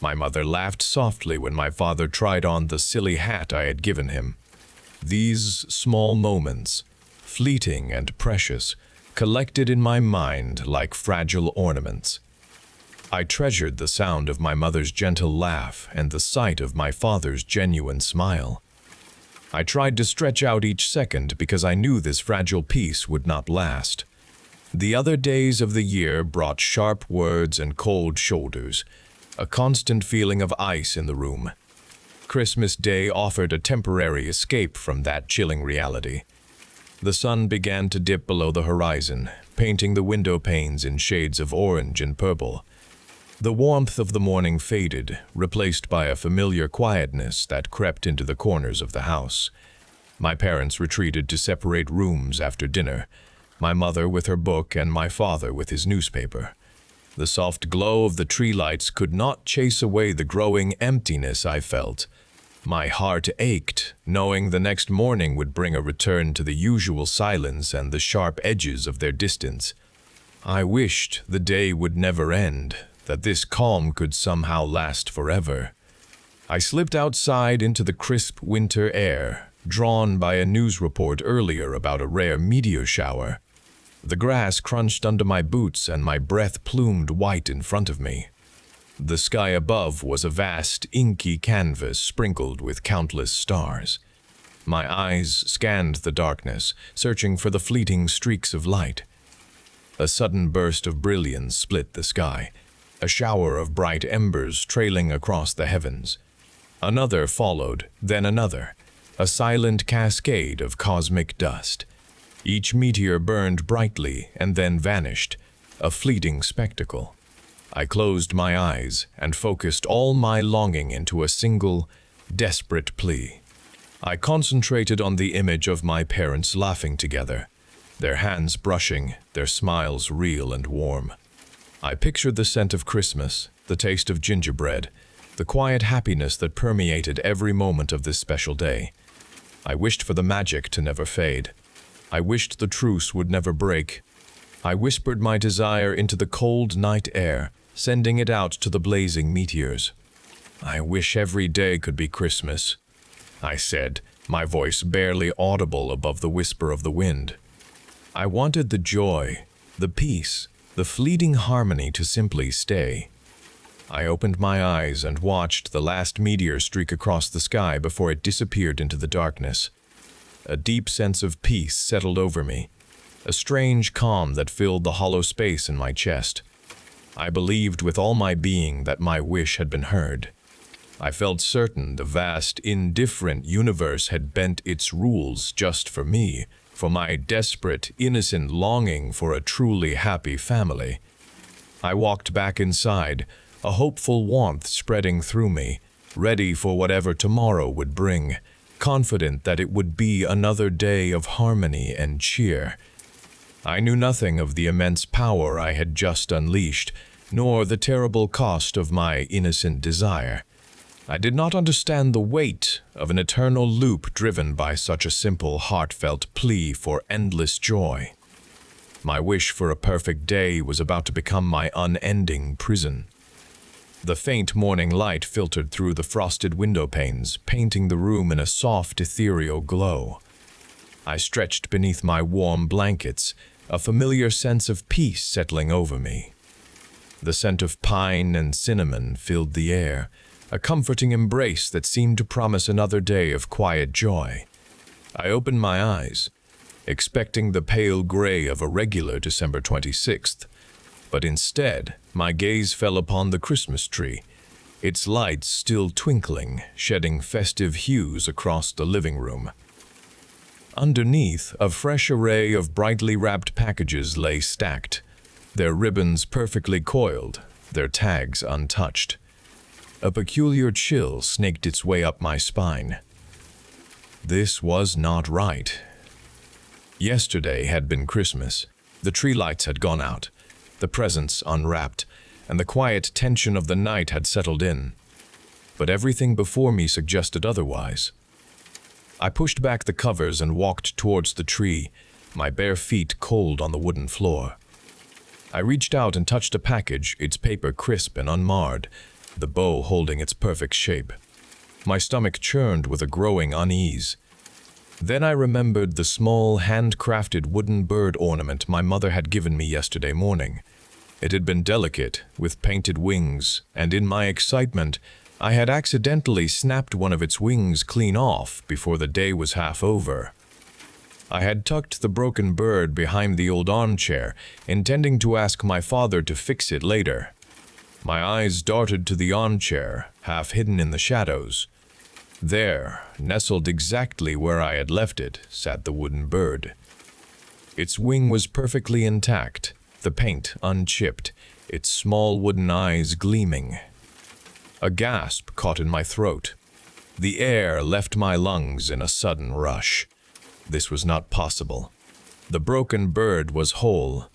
My mother laughed softly when my father tried on the silly hat I had given him. These small moments, fleeting and precious, collected in my mind like fragile ornaments. I treasured the sound of my mother's gentle laugh and the sight of my father's genuine smile. I tried to stretch out each second because I knew this fragile peace would not last. The other days of the year brought sharp words and cold shoulders, a constant feeling of ice in the room. Christmas Day offered a temporary escape from that chilling reality. The sun began to dip below the horizon, painting the window panes in shades of orange and purple. The warmth of the morning faded, replaced by a familiar quietness that crept into the corners of the house. My parents retreated to separate rooms after dinner, my mother with her book and my father with his newspaper. The soft glow of the tree lights could not chase away the growing emptiness I felt. My heart ached, knowing the next morning would bring a return to the usual silence and the sharp edges of their distance. I wished the day would never end, that this calm could somehow last forever. I slipped outside into the crisp winter air, drawn by a news report earlier about a rare meteor shower. The grass crunched under my boots and my breath plumed white in front of me. The sky above was a vast, inky canvas sprinkled with countless stars. My eyes scanned the darkness, searching for the fleeting streaks of light. A sudden burst of brilliance split the sky, a shower of bright embers trailing across the heavens. Another followed, then another, a silent cascade of cosmic dust. Each meteor burned brightly and then vanished, a fleeting spectacle. I closed my eyes and focused all my longing into a single, desperate plea. I concentrated on the image of my parents laughing together, their hands brushing, their smiles real and warm. I pictured the scent of Christmas, the taste of gingerbread, the quiet happiness that permeated every moment of this special day. I wished for the magic to never fade. I wished the truce would never break. I whispered my desire into the cold night air, sending it out to the blazing meteors. I wish every day could be Christmas, I said, my voice barely audible above the whisper of the wind. I wanted the joy, the peace, the fleeting harmony to simply stay. I opened my eyes and watched the last meteor streak across the sky before it disappeared into the darkness. A deep sense of peace settled over me, a strange calm that filled the hollow space in my chest. I believed with all my being that my wish had been heard. I felt certain the vast, indifferent universe had bent its rules just for me, for my desperate, innocent longing for a truly happy family. I walked back inside, a hopeful warmth spreading through me, ready for whatever tomorrow would bring, confident that it would be another day of harmony and cheer. I knew nothing of the immense power I had just unleashed, nor the terrible cost of my innocent desire. I did not understand the weight of an eternal loop driven by such a simple, heartfelt plea for endless joy. My wish for a perfect day was about to become my unending prison. The faint morning light filtered through the frosted window panes, painting the room in a soft, ethereal glow. I stretched beneath my warm blankets, a familiar sense of peace settling over me. The scent of pine and cinnamon filled the air, a comforting embrace that seemed to promise another day of quiet joy. I opened my eyes, expecting the pale gray of a regular December 26th, but instead, my gaze fell upon the Christmas tree, its lights still twinkling, shedding festive hues across the living room. Underneath, a fresh array of brightly wrapped packages lay stacked, their ribbons perfectly coiled, their tags untouched. A peculiar chill snaked its way up my spine. This was not right. Yesterday had been Christmas. The tree lights had gone out, the presents unwrapped, and the quiet tension of the night had settled in. But everything before me suggested otherwise. I pushed back the covers and walked towards the tree, my bare feet cold on the wooden floor. I reached out and touched a package, its paper crisp and unmarred, the bow holding its perfect shape. My stomach churned with a growing unease. Then I remembered the small, handcrafted wooden bird ornament my mother had given me yesterday morning. It had been delicate, with painted wings, and in my excitement, I had accidentally snapped one of its wings clean off before the day was half over. I had tucked the broken bird behind the old armchair, intending to ask my father to fix it later. My eyes darted to the armchair, half hidden in the shadows. There, nestled exactly where I had left it, sat the wooden bird. Its wing was perfectly intact, the paint unchipped, its small wooden eyes gleaming. A gasp caught in my throat. The air left my lungs in a sudden rush. This was not possible. The broken bird was whole.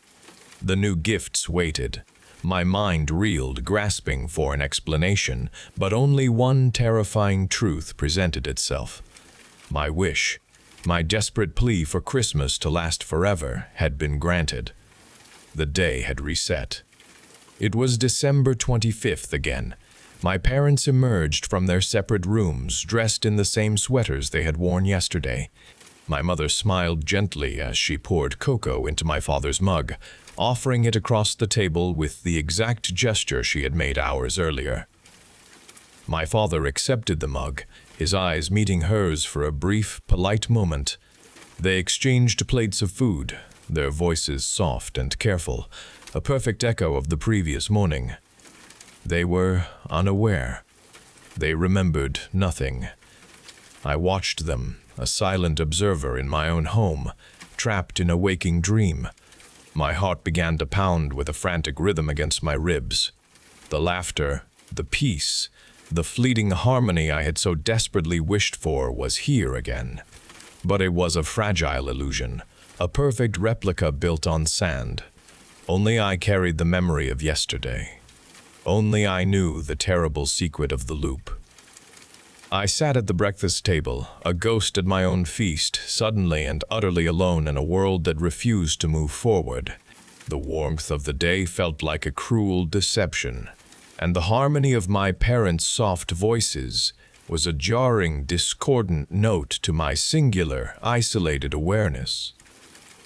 The new gifts waited. My mind reeled, grasping for an explanation, but only one terrifying truth presented itself. My wish, my desperate plea for Christmas to last forever, had been granted. The day had reset. It was December 25th again. My parents emerged from their separate rooms, dressed in the same sweaters they had worn yesterday. My mother smiled gently as she poured cocoa into my father's mug, offering it across the table with the exact gesture she had made hours earlier. My father accepted the mug, his eyes meeting hers for a brief, polite moment. They exchanged plates of food, their voices soft and careful, a perfect echo of the previous morning. They were unaware. They remembered nothing. I watched them, a silent observer in my own home, trapped in a waking dream. My heart began to pound with a frantic rhythm against my ribs. The laughter, the peace, the fleeting harmony I had so desperately wished for was here again. But it was a fragile illusion, a perfect replica built on sand. Only I carried the memory of yesterday. Only I knew the terrible secret of the loop. I sat at the breakfast table, a ghost at my own feast, suddenly and utterly alone in a world that refused to move forward. The warmth of the day felt like a cruel deception, and the harmony of my parents' soft voices was a jarring, discordant note to my singular, isolated awareness.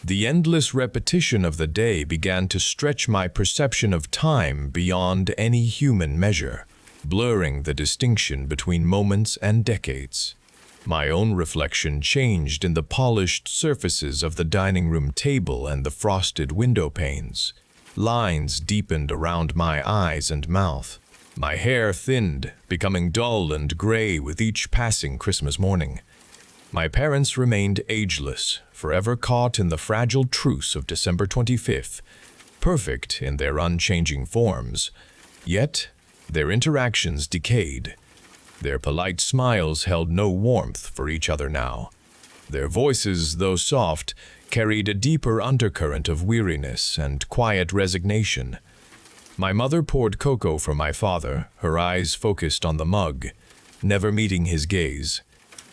The endless repetition of the day began to stretch my perception of time beyond any human measure, blurring the distinction between moments and decades. My own reflection changed in the polished surfaces of the dining room table and the frosted window panes. Lines deepened around my eyes and mouth. My hair thinned, becoming dull and gray with each passing Christmas morning. My parents remained ageless, forever caught in the fragile truce of December 25th, perfect in their unchanging forms. Yet, their interactions decayed. Their polite smiles held no warmth for each other now. Their voices, though soft, carried a deeper undercurrent of weariness and quiet resignation. My mother poured cocoa for my father, her eyes focused on the mug, never meeting his gaze.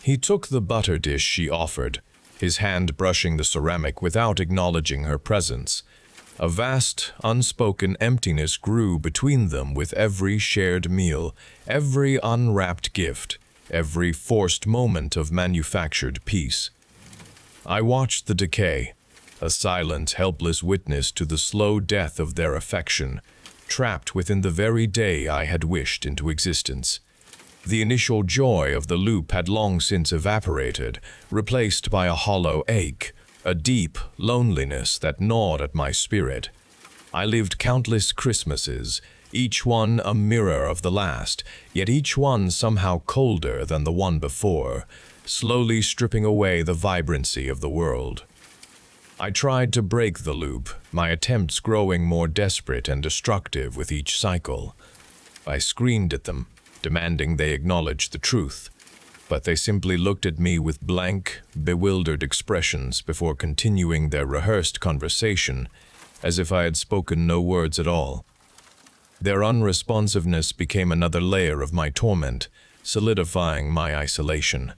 He took the butter dish she offered, his hand brushing the ceramic without acknowledging her presence. A vast, unspoken emptiness grew between them with every shared meal, every unwrapped gift, every forced moment of manufactured peace. I watched the decay, a silent, helpless witness to the slow death of their affection, trapped within the very day I had wished into existence. The initial joy of the loop had long since evaporated, replaced by a hollow ache, a deep loneliness that gnawed at my spirit. I lived countless Christmases, each one a mirror of the last, yet each one somehow colder than the one before, slowly stripping away the vibrancy of the world. I tried to break the loop, my attempts growing more desperate and destructive with each cycle. I screamed at them, demanding they acknowledge the truth, but they simply looked at me with blank, bewildered expressions before continuing their rehearsed conversation, as if I had spoken no words at all. Their unresponsiveness became another layer of my torment, solidifying my isolation.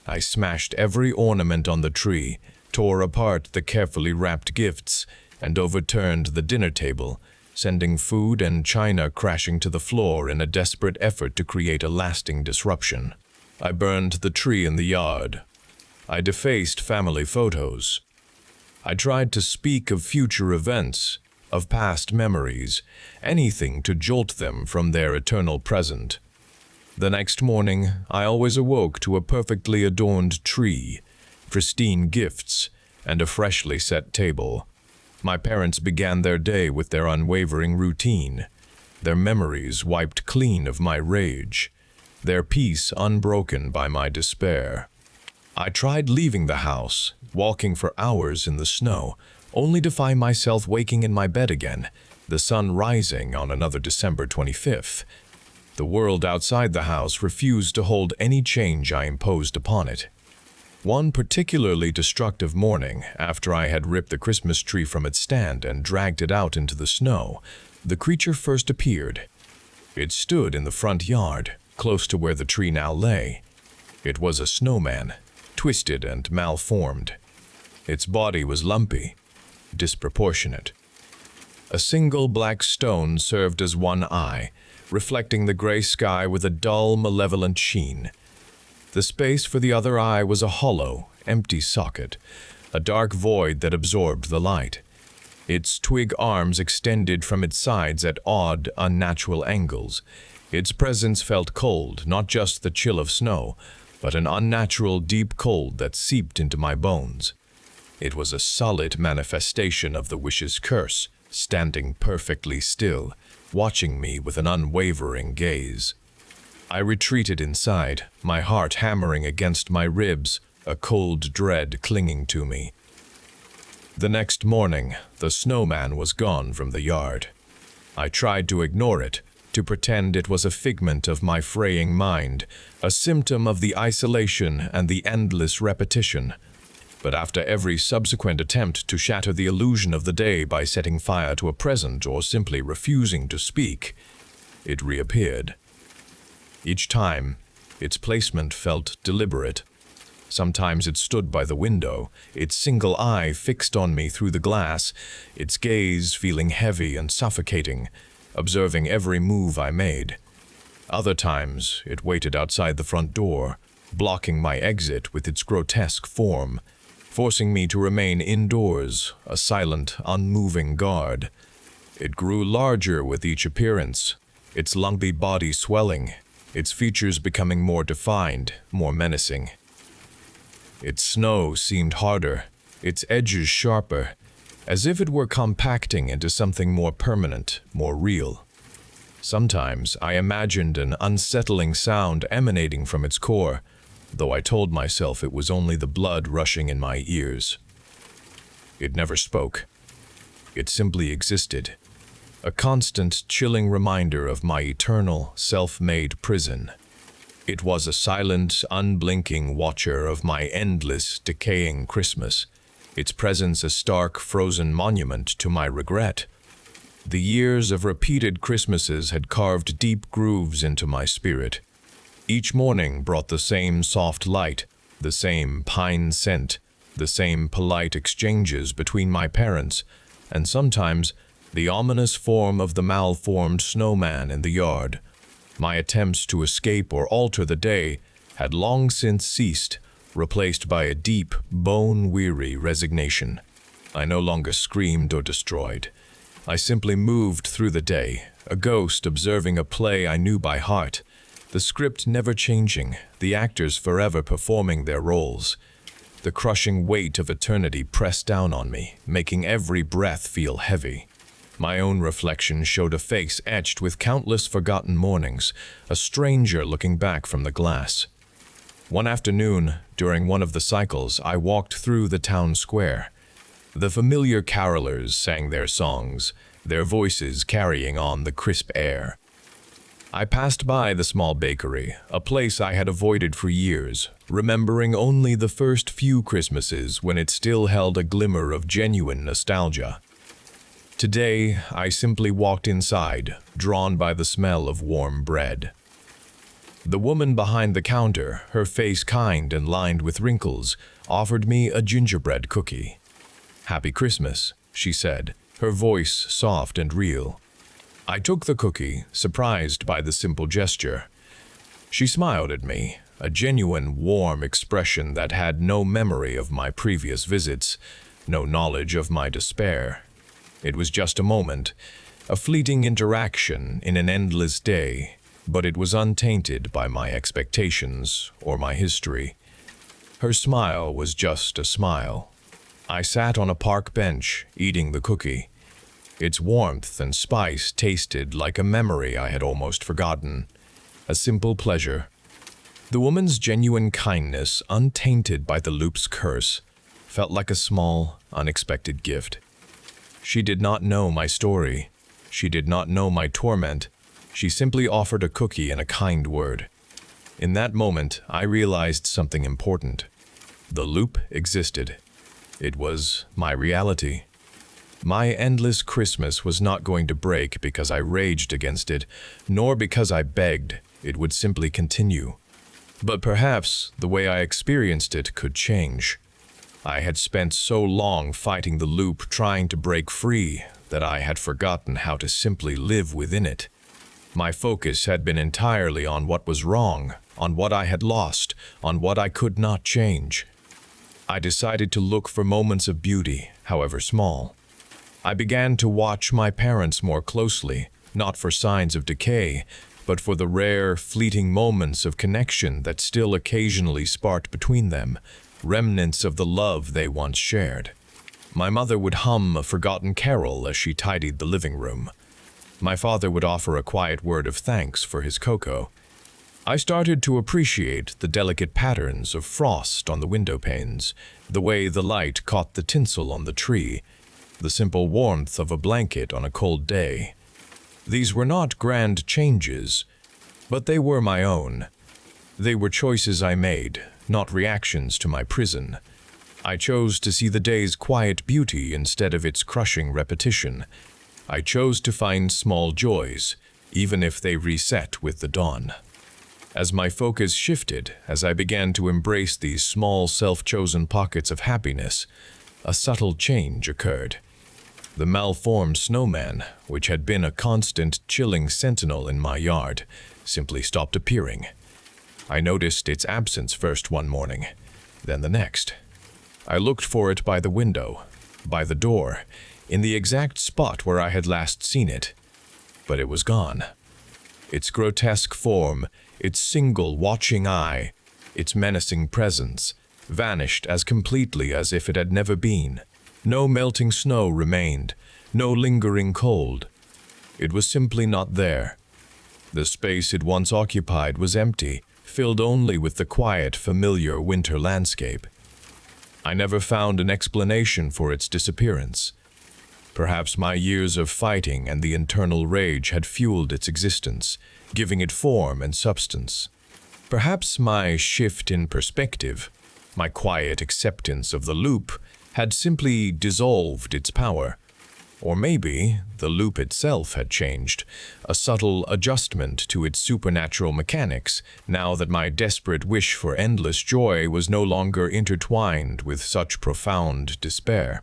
I smashed every ornament on the tree, tore apart the carefully wrapped gifts, and overturned the dinner table, sending food and china crashing to the floor in a desperate effort to create a lasting disruption. I burned the tree in the yard. I defaced family photos. I tried to speak of future events, of past memories, anything to jolt them from their eternal present. The next morning, I always awoke to a perfectly adorned tree, pristine gifts, and a freshly set table. My parents began their day with their unwavering routine, their memories wiped clean of my rage, their peace unbroken by my despair. I tried leaving the house, walking for hours in the snow, only to find myself waking in my bed again, the sun rising on another December 25th. The world outside the house refused to hold any change I imposed upon it. One particularly destructive morning, after I had ripped the Christmas tree from its stand and dragged it out into the snow, the creature first appeared. It stood in the front yard, close to where the tree now lay. It was a snowman, twisted and malformed. Its body was lumpy, disproportionate. A single black stone served as one eye, reflecting the gray sky with a dull, malevolent sheen. The space for the other eye was a hollow, empty socket, a dark void that absorbed the light. its twig arms extended from its sides at odd, unnatural angles. Its presence felt cold, not just the chill of snow, but an unnatural deep cold that seeped into my bones. It was a solid manifestation of the wish's curse, standing perfectly still, watching me with an unwavering gaze. I retreated inside, my heart hammering against my ribs, a cold dread clinging to me. The next morning, the snowman was gone from the yard. I tried to ignore it, to pretend it was a figment of my fraying mind, a symptom of the isolation and the endless repetition. But after every subsequent attempt to shatter the illusion of the day by setting fire to a present or simply refusing to speak, it reappeared. Each time, its placement felt deliberate. Sometimes it stood by the window, its single eye fixed on me through the glass, its gaze feeling heavy and suffocating, observing every move I made. Other times, it waited outside the front door, blocking my exit with its grotesque form, forcing me to remain indoors, a silent, unmoving guard. It grew larger with each appearance, its lumpy body swelling, its features becoming more defined, more menacing. Its snow seemed harder, its edges sharper, as if it were compacting into something more permanent, more real. Sometimes I imagined an unsettling sound emanating from its core, though I told myself it was only the blood rushing in my ears. It never spoke. It simply existed, a constant, chilling reminder of my eternal, self-made prison. It was a silent, unblinking watcher of my endless, decaying Christmas, its presence a stark, frozen monument to my regret. The years of repeated Christmases had carved deep grooves into my spirit. Each morning brought the same soft light, the same pine scent, the same polite exchanges between my parents, and sometimes the ominous form of the malformed snowman in the yard. My attempts to escape or alter the day had long since ceased, replaced by a deep, bone-weary resignation. I no longer screamed or destroyed. I simply moved through the day, a ghost observing a play I knew by heart, the script never changing, the actors forever performing their roles. The crushing weight of eternity pressed down on me, making every breath feel heavy. My own reflection showed a face etched with countless forgotten mornings, a stranger looking back from the glass. One afternoon, during one of the cycles, I walked through the town square. The familiar carolers sang their songs, their voices carrying on the crisp air. I passed by the small bakery, a place I had avoided for years, remembering only the first few Christmases when it still held a glimmer of genuine nostalgia. Today, I simply walked inside, drawn by the smell of warm bread. The woman behind the counter, her face kind and lined with wrinkles, offered me a gingerbread cookie. "Happy Christmas," she said, her voice soft and real. I took the cookie, surprised by the simple gesture. She smiled at me, a genuine, warm expression that had no memory of my previous visits, no knowledge of my despair. It was just a moment, a fleeting interaction in an endless day, but it was untainted by my expectations or my history. Her smile was just a smile. I sat on a park bench, eating the cookie. Its warmth and spice tasted like a memory I had almost forgotten. A simple pleasure. The woman's genuine kindness, untainted by the loop's curse, felt like a small, unexpected gift. She did not know my story. She did not know my torment. She simply offered a cookie and a kind word. In that moment, I realized something important. The loop existed. It was my reality. My endless Christmas was not going to break because I raged against it, nor because I begged. It would simply continue. But perhaps the way I experienced it could change. I had spent so long fighting the loop, trying to break free, that I had forgotten how to simply live within it. My focus had been entirely on what was wrong, on what I had lost, on what I could not change. I decided to look for moments of beauty, however small. I began to watch my parents more closely, not for signs of decay, but for the rare, fleeting moments of connection that still occasionally sparked between them, remnants of the love they once shared. My mother would hum a forgotten carol as she tidied the living room. My father would offer a quiet word of thanks for his cocoa. I started to appreciate the delicate patterns of frost on the window panes, the way the light caught the tinsel on the tree, the simple warmth of a blanket on a cold day. These were not grand changes, but they were my own. They were choices I made, not reactions to my prison. I chose to see the day's quiet beauty instead of its crushing repetition. I chose to find small joys, even if they reset with the dawn. As my focus shifted, as I began to embrace these small self-chosen pockets of happiness, a subtle change occurred. The malformed snowman, which had been a constant, chilling sentinel in my yard, simply stopped appearing. I noticed its absence first one morning, then the next. I looked for it by the window, by the door, in the exact spot where I had last seen it. But it was gone. Its grotesque form, its single watching eye, its menacing presence, vanished as completely as if it had never been. No melting snow remained, no lingering cold. It was simply not there. The space it once occupied was empty, filled only with the quiet, familiar winter landscape. I never found an explanation for its disappearance. Perhaps my years of fighting and the internal rage had fueled its existence, giving it form and substance. Perhaps my shift in perspective, my quiet acceptance of the loop, had simply dissolved its power. Or maybe the loop itself had changed, a subtle adjustment to its supernatural mechanics, now that my desperate wish for endless joy was no longer intertwined with such profound despair.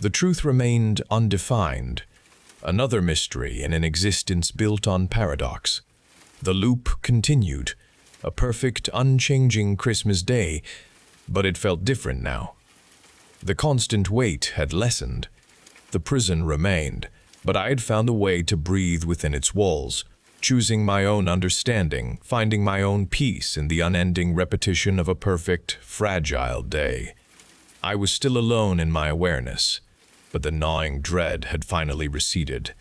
The truth remained undefined, another mystery in an existence built on paradox. The loop continued, a perfect, unchanging Christmas day, but it felt different now. The constant weight had lessened. The prison remained, but I had found a way to breathe within its walls, choosing my own understanding, finding my own peace in the unending repetition of a perfect, fragile day. I was still alone in my awareness, but the gnawing dread had finally receded.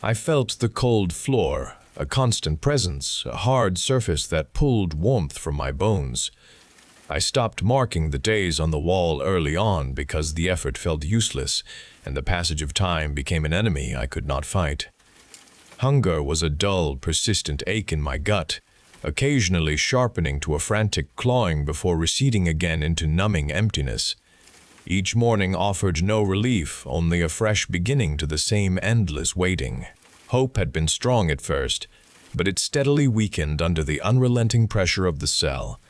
I felt the cold floor, a constant presence, a hard surface that pulled warmth from my bones. I stopped marking the days on the wall early on because the effort felt useless, and the passage of time became an enemy I could not fight. Hunger was a dull, persistent ache in my gut, occasionally sharpening to a frantic clawing before receding again into numbing emptiness. Each morning offered no relief, only a fresh beginning to the same endless waiting. Hope had been strong at first, but it steadily weakened under the unrelenting pressure of the cell.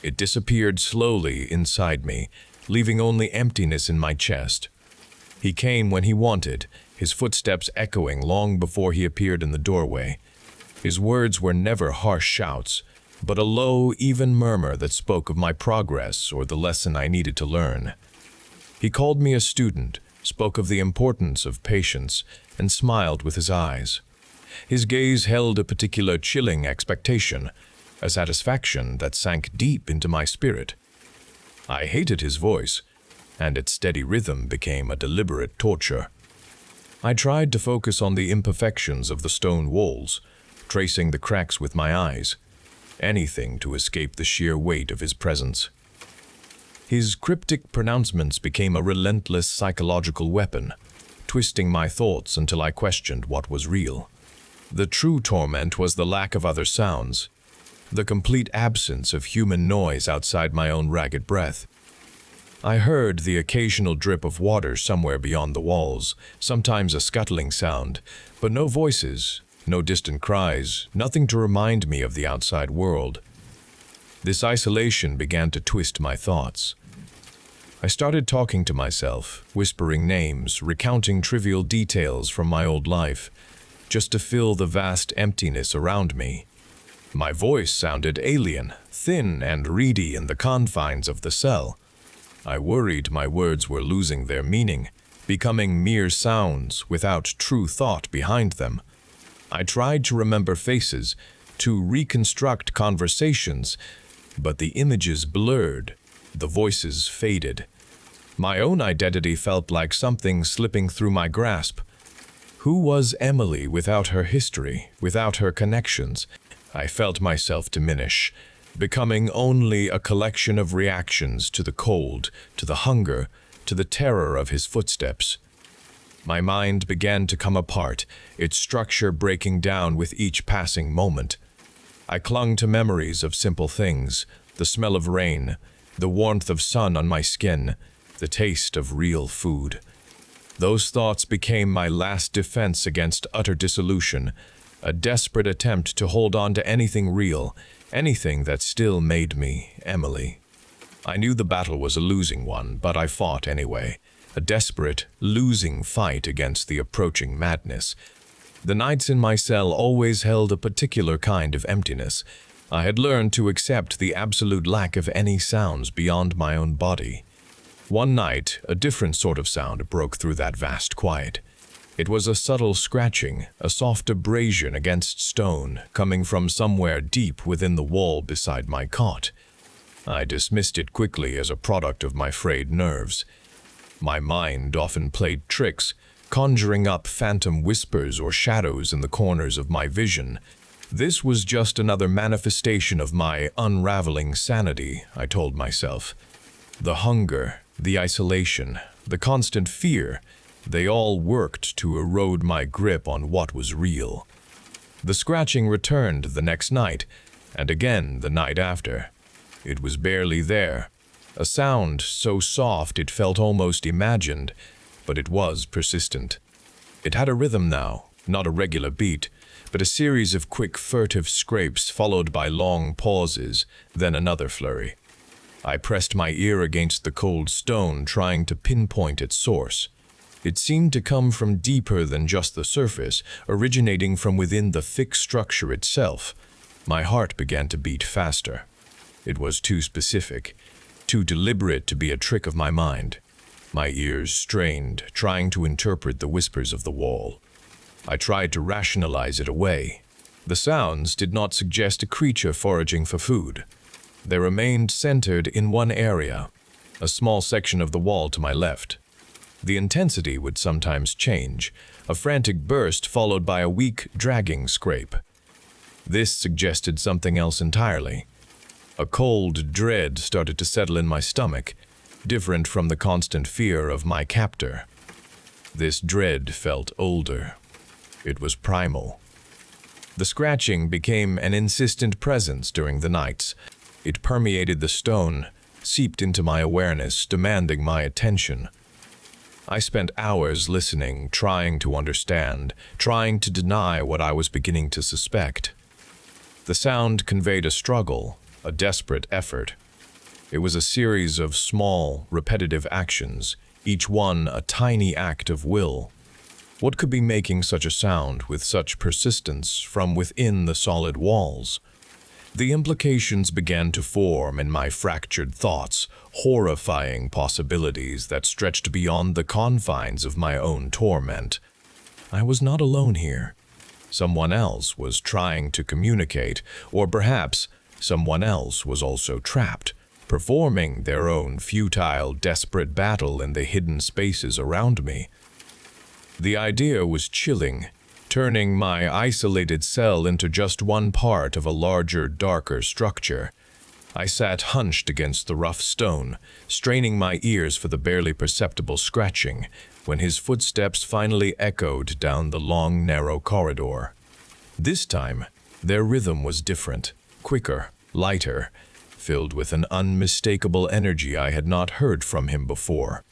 It disappeared slowly inside me, leaving only emptiness in my chest. He came when he wanted, his footsteps echoing long before he appeared in the doorway. His words were never harsh shouts, but a low, even murmur that spoke of my progress or the lesson I needed to learn. He called me a student, spoke of the importance of patience, and smiled with his eyes. His gaze held a particular chilling expectation, a satisfaction that sank deep into my spirit. I hated his voice, and its steady rhythm became a deliberate torture. I tried to focus on the imperfections of the stone walls, tracing the cracks with my eyes, anything to escape the sheer weight of his presence. His cryptic pronouncements became a relentless psychological weapon, twisting my thoughts until I questioned what was real. The true torment was the lack of other sounds, the complete absence of human noise outside my own ragged breath. I heard the occasional drip of water somewhere beyond the walls, sometimes a scuttling sound, but no voices, no distant cries, nothing to remind me of the outside world. This isolation began to twist my thoughts. I started talking to myself, whispering names, recounting trivial details from my old life, just to fill the vast emptiness around me. My voice sounded alien, thin and reedy in the confines of the cell. I worried my words were losing their meaning, becoming mere sounds without true thought behind them. I tried to remember faces, to reconstruct conversations, but the images blurred, the voices faded. My own identity felt like something slipping through my grasp. Who was Emily without her history, without her connections? I felt myself diminish, becoming only a collection of reactions to the cold, to the hunger, to the terror of his footsteps. My mind began to come apart, its structure breaking down with each passing moment. I clung to memories of simple things, the smell of rain, the warmth of sun on my skin, the taste of real food. Those thoughts became my last defense against utter dissolution, a desperate attempt to hold on to anything real, anything that still made me Emily. I knew the battle was a losing one, but I fought anyway, a desperate, losing fight against the approaching madness. The nights in my cell always held a particular kind of emptiness. I had learned to accept the absolute lack of any sounds beyond my own body. One night, a different sort of sound broke through that vast quiet. It was a subtle scratching, a soft abrasion against stone, coming from somewhere deep within the wall beside my cot. I dismissed it quickly as a product of my frayed nerves. My mind often played tricks, conjuring up phantom whispers or shadows in the corners of my vision. This was just another manifestation of my unraveling sanity, I told myself. The hunger, the isolation, the constant fear, they all worked to erode my grip on what was real. The scratching returned the next night, and again the night after. It was barely there, a sound so soft it felt almost imagined, but it was persistent. It had a rhythm now, not a regular beat, but a series of quick furtive scrapes followed by long pauses, then another flurry. I pressed my ear against the cold stone, trying to pinpoint its source. It seemed to come from deeper than just the surface, originating from within the thick structure itself. My heart began to beat faster. It was too specific, too deliberate to be a trick of my mind. My ears strained, trying to interpret the whispers of the wall. I tried to rationalize it away. The sounds did not suggest a creature foraging for food. They remained centered in one area, a small section of the wall to my left. The intensity would sometimes change, a frantic burst followed by a weak, dragging scrape. This suggested something else entirely. A cold dread started to settle in my stomach, different from the constant fear of my captor. This dread felt older. It was primal. The scratching became an insistent presence during the nights. It permeated the stone, seeped into my awareness, demanding my attention. I spent hours listening, trying to understand, trying to deny what I was beginning to suspect. The sound conveyed a struggle, a desperate effort. It was a series of small, repetitive actions, each one a tiny act of will. What could be making such a sound with such persistence from within the solid walls? The implications began to form in my fractured thoughts, horrifying possibilities that stretched beyond the confines of my own torment. I was not alone here. Someone else was trying to communicate, or perhaps someone else was also trapped, performing their own futile, desperate battle in the hidden spaces around me. The idea was chilling, turning my isolated cell into just one part of a larger, darker structure. I sat hunched against the rough stone, straining my ears for the barely perceptible scratching, when his footsteps finally echoed down the long, narrow corridor. This time, their rhythm was different, quicker, lighter, filled with an unmistakable energy I had not heard from him before.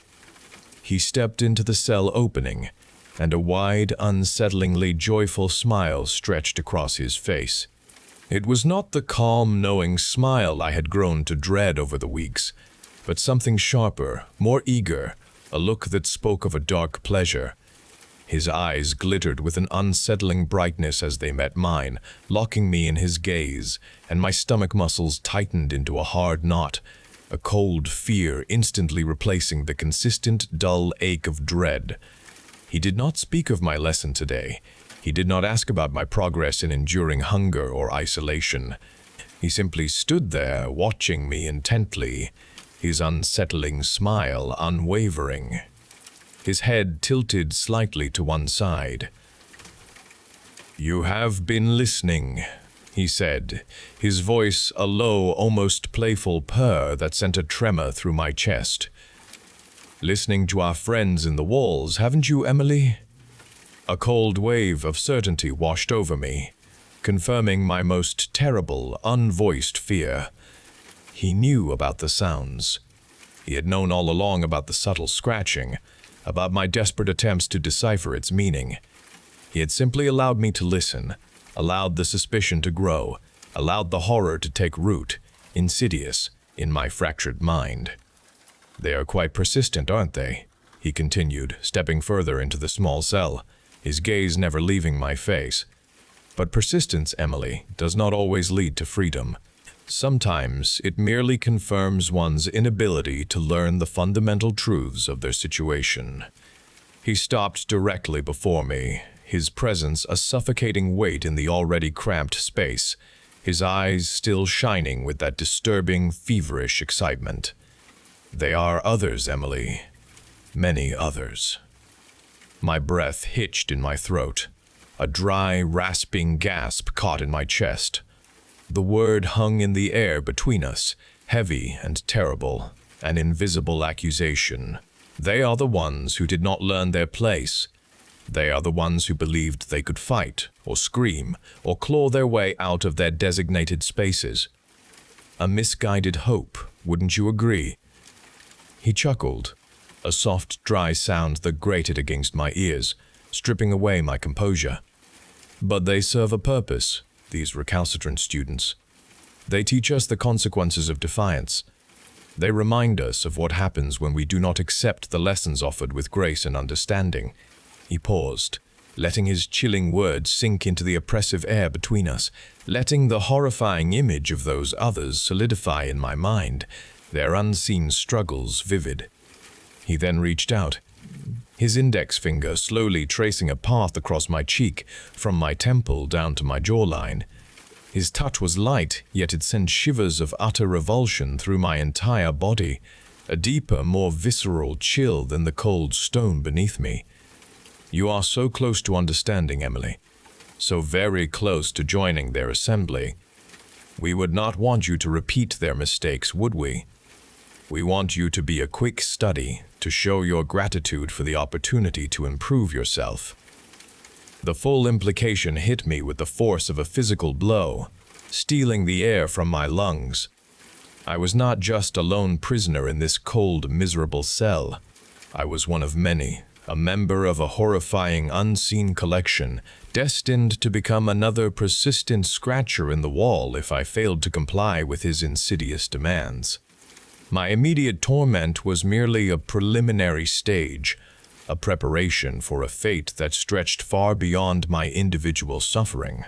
He stepped into the cell opening, and a wide, unsettlingly joyful smile stretched across his face. It was not the calm, knowing smile I had grown to dread over the weeks, but something sharper, more eager, a look that spoke of a dark pleasure. His eyes glittered with an unsettling brightness as they met mine, locking me in his gaze, and my stomach muscles tightened into a hard knot, a cold fear instantly replacing the consistent, dull ache of dread. He did not speak of my lesson today. He did not ask about my progress in enduring hunger or isolation. He simply stood there, watching me intently, his unsettling smile unwavering. His head tilted slightly to one side. "You have been listening," he said, his voice a low, almost playful purr that sent a tremor through my chest. "Listening to our friends in the walls, haven't you, Emily?" A cold wave of certainty washed over me, confirming my most terrible, unvoiced fear. He knew about the sounds. He had known all along about the subtle scratching, about my desperate attempts to decipher its meaning. He had simply allowed me to listen, allowed the suspicion to grow, allowed the horror to take root, insidious, in my fractured mind. "They are quite persistent, aren't they?" he continued, stepping further into the small cell, his gaze never leaving my face. "But persistence, Emily, does not always lead to freedom. Sometimes it merely confirms one's inability to learn the fundamental truths of their situation." He stopped directly before me, his presence a suffocating weight in the already cramped space, his eyes still shining with that disturbing, feverish excitement. "They are others, Emily. Many others." My breath hitched in my throat. A dry, rasping gasp caught in my chest. The word hung in the air between us, heavy and terrible, an invisible accusation. They are the ones who did not learn their place. They are the ones who believed they could fight, or scream, or claw their way out of their designated spaces. A misguided hope, wouldn't you agree? He chuckled, a soft, dry sound that grated against my ears, stripping away my composure. "But they serve a purpose, these recalcitrant students. They teach us the consequences of defiance. They remind us of what happens when we do not accept the lessons offered with grace and understanding." He paused, letting his chilling words sink into the oppressive air between us, letting the horrifying image of those others solidify in my mind, their unseen struggles vivid. He then reached out, his index finger slowly tracing a path across my cheek, from my temple down to my jawline. His touch was light, yet it sent shivers of utter revulsion through my entire body, a deeper, more visceral chill than the cold stone beneath me. "You are so close to understanding, Emily. So very close to joining their assembly. We would not want you to repeat their mistakes, would we? We want you to be a quick study, to show your gratitude for the opportunity to improve yourself." The full implication hit me with the force of a physical blow, stealing the air from my lungs. I was not just a lone prisoner in this cold, miserable cell. I was one of many, a member of a horrifying, unseen collection, destined to become another persistent scratcher in the wall if I failed to comply with his insidious demands. My immediate torment was merely a preliminary stage, a preparation for a fate that stretched far beyond my individual suffering.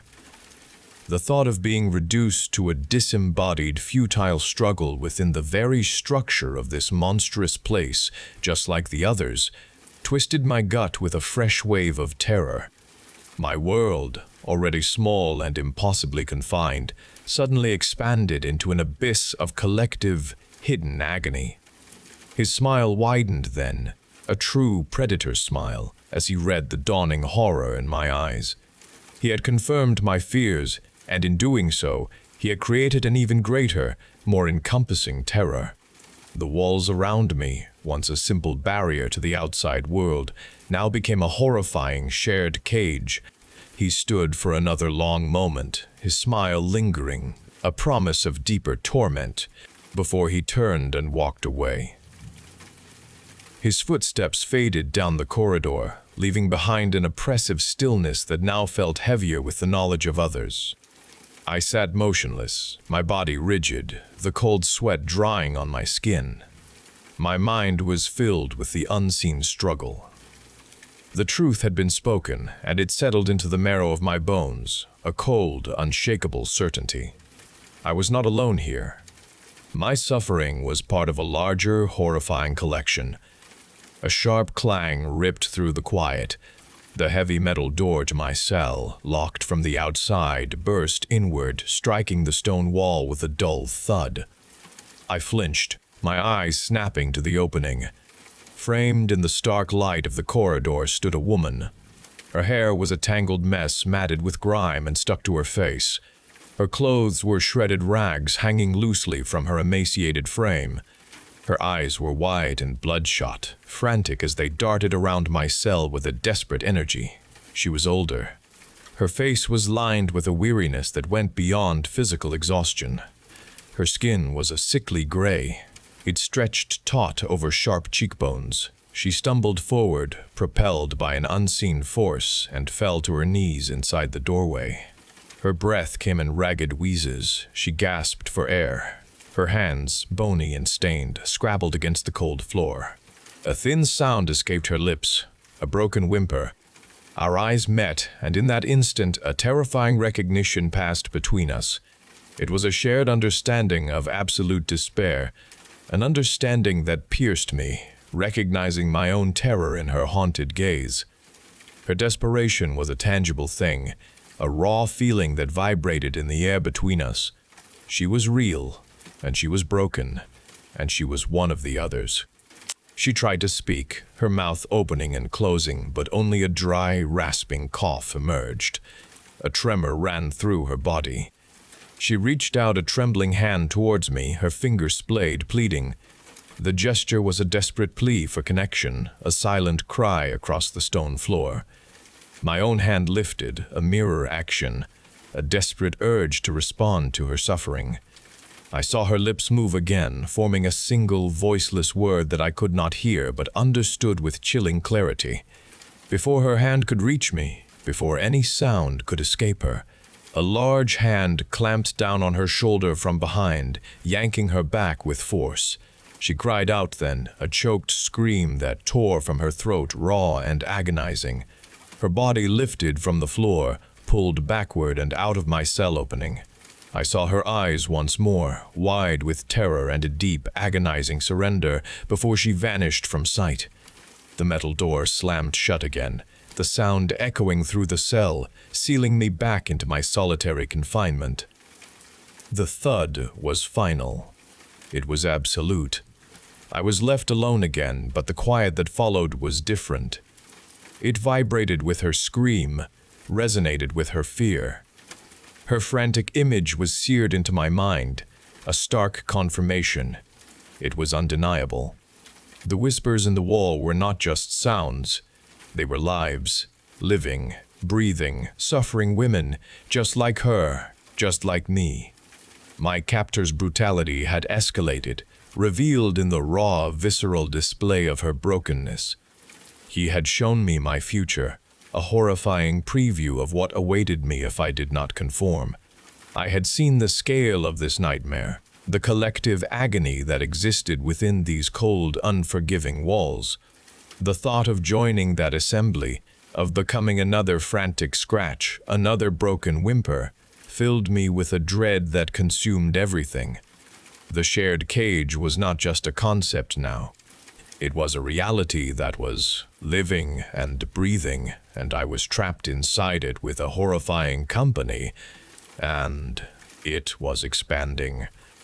The thought of being reduced to a disembodied, futile struggle within the very structure of this monstrous place, just like the others, twisted my gut with a fresh wave of terror. My world, already small and impossibly confined, suddenly expanded into an abyss of collective, hidden agony. His smile widened then, a true predator's smile, as he read the dawning horror in my eyes. He had confirmed my fears, and in doing so, he had created an even greater, more encompassing terror. The walls around me, once a simple barrier to the outside world, now became a horrifying shared cage. He stood for another long moment, his smile lingering, a promise of deeper torment, before he turned and walked away. His footsteps faded down the corridor, leaving behind an oppressive stillness that now felt heavier with the knowledge of others. I sat motionless, my body rigid, the cold sweat drying on my skin. My mind was filled with the unseen struggle. The truth had been spoken, and it settled into the marrow of my bones, a cold, unshakable certainty. I was not alone here. My suffering was part of a larger, horrifying collection. A sharp clang ripped through the quiet. The heavy metal door to my cell, locked from the outside, burst inward, striking the stone wall with a dull thud. I flinched, my eyes snapping to the opening. Framed in the stark light of the corridor stood a woman. Her hair was a tangled mess matted with grime and stuck to her face. Her clothes were shredded rags hanging loosely from her emaciated frame. Her eyes were wide and bloodshot, frantic as they darted around my cell with a desperate energy. She was older. Her face was lined with a weariness that went beyond physical exhaustion. Her skin was a sickly gray. It stretched taut over sharp cheekbones. She stumbled forward, propelled by an unseen force, and fell to her knees inside the doorway. Her breath came in ragged wheezes. She gasped for air. Her hands, bony and stained, scrabbled against the cold floor. A thin sound escaped her lips, a broken whimper. Our eyes met, and in that instant, a terrifying recognition passed between us. It was a shared understanding of absolute despair, an understanding that pierced me, recognizing my own terror in her haunted gaze. Her desperation was a tangible thing, a raw feeling that vibrated in the air between us. She was real, and she was broken, and she was one of the others. She tried to speak, her mouth opening and closing, but only a dry, rasping cough emerged. A tremor ran through her body. She reached out a trembling hand towards me, her fingers splayed, pleading. The gesture was a desperate plea for connection, a silent cry across the stone floor. My own hand lifted, a mirror action, a desperate urge to respond to her suffering. I saw her lips move again, forming a single, voiceless word that I could not hear but understood with chilling clarity. Before her hand could reach me, before any sound could escape her, a large hand clamped down on her shoulder from behind, yanking her back with force. She cried out then, a choked scream that tore from her throat, raw and agonizing. Her body lifted from the floor, pulled backward and out of my cell opening. I saw her eyes once more, wide with terror and a deep, agonizing surrender, before she vanished from sight. The metal door slammed shut again, the sound echoing through the cell, sealing me back into my solitary confinement. The thud was final. It was absolute. I was left alone again, but the quiet that followed was different. It vibrated with her scream, resonated with her fear. Her frantic image was seared into my mind, a stark confirmation. It was undeniable. The whispers in the wall were not just sounds. They were lives, living, breathing, suffering women, just like her, just like me. My captor's brutality had escalated, revealed in the raw, visceral display of her brokenness. He had shown me my future, a horrifying preview of what awaited me if I did not conform. I had seen the scale of this nightmare, the collective agony that existed within these cold, unforgiving walls. The thought of joining that assembly, of becoming another frantic scratch, another broken whimper, filled me with a dread that consumed everything. The shared cage was not just a concept now. It was a reality that was living and breathing, and I was trapped inside it with a horrifying company, and it was expanding.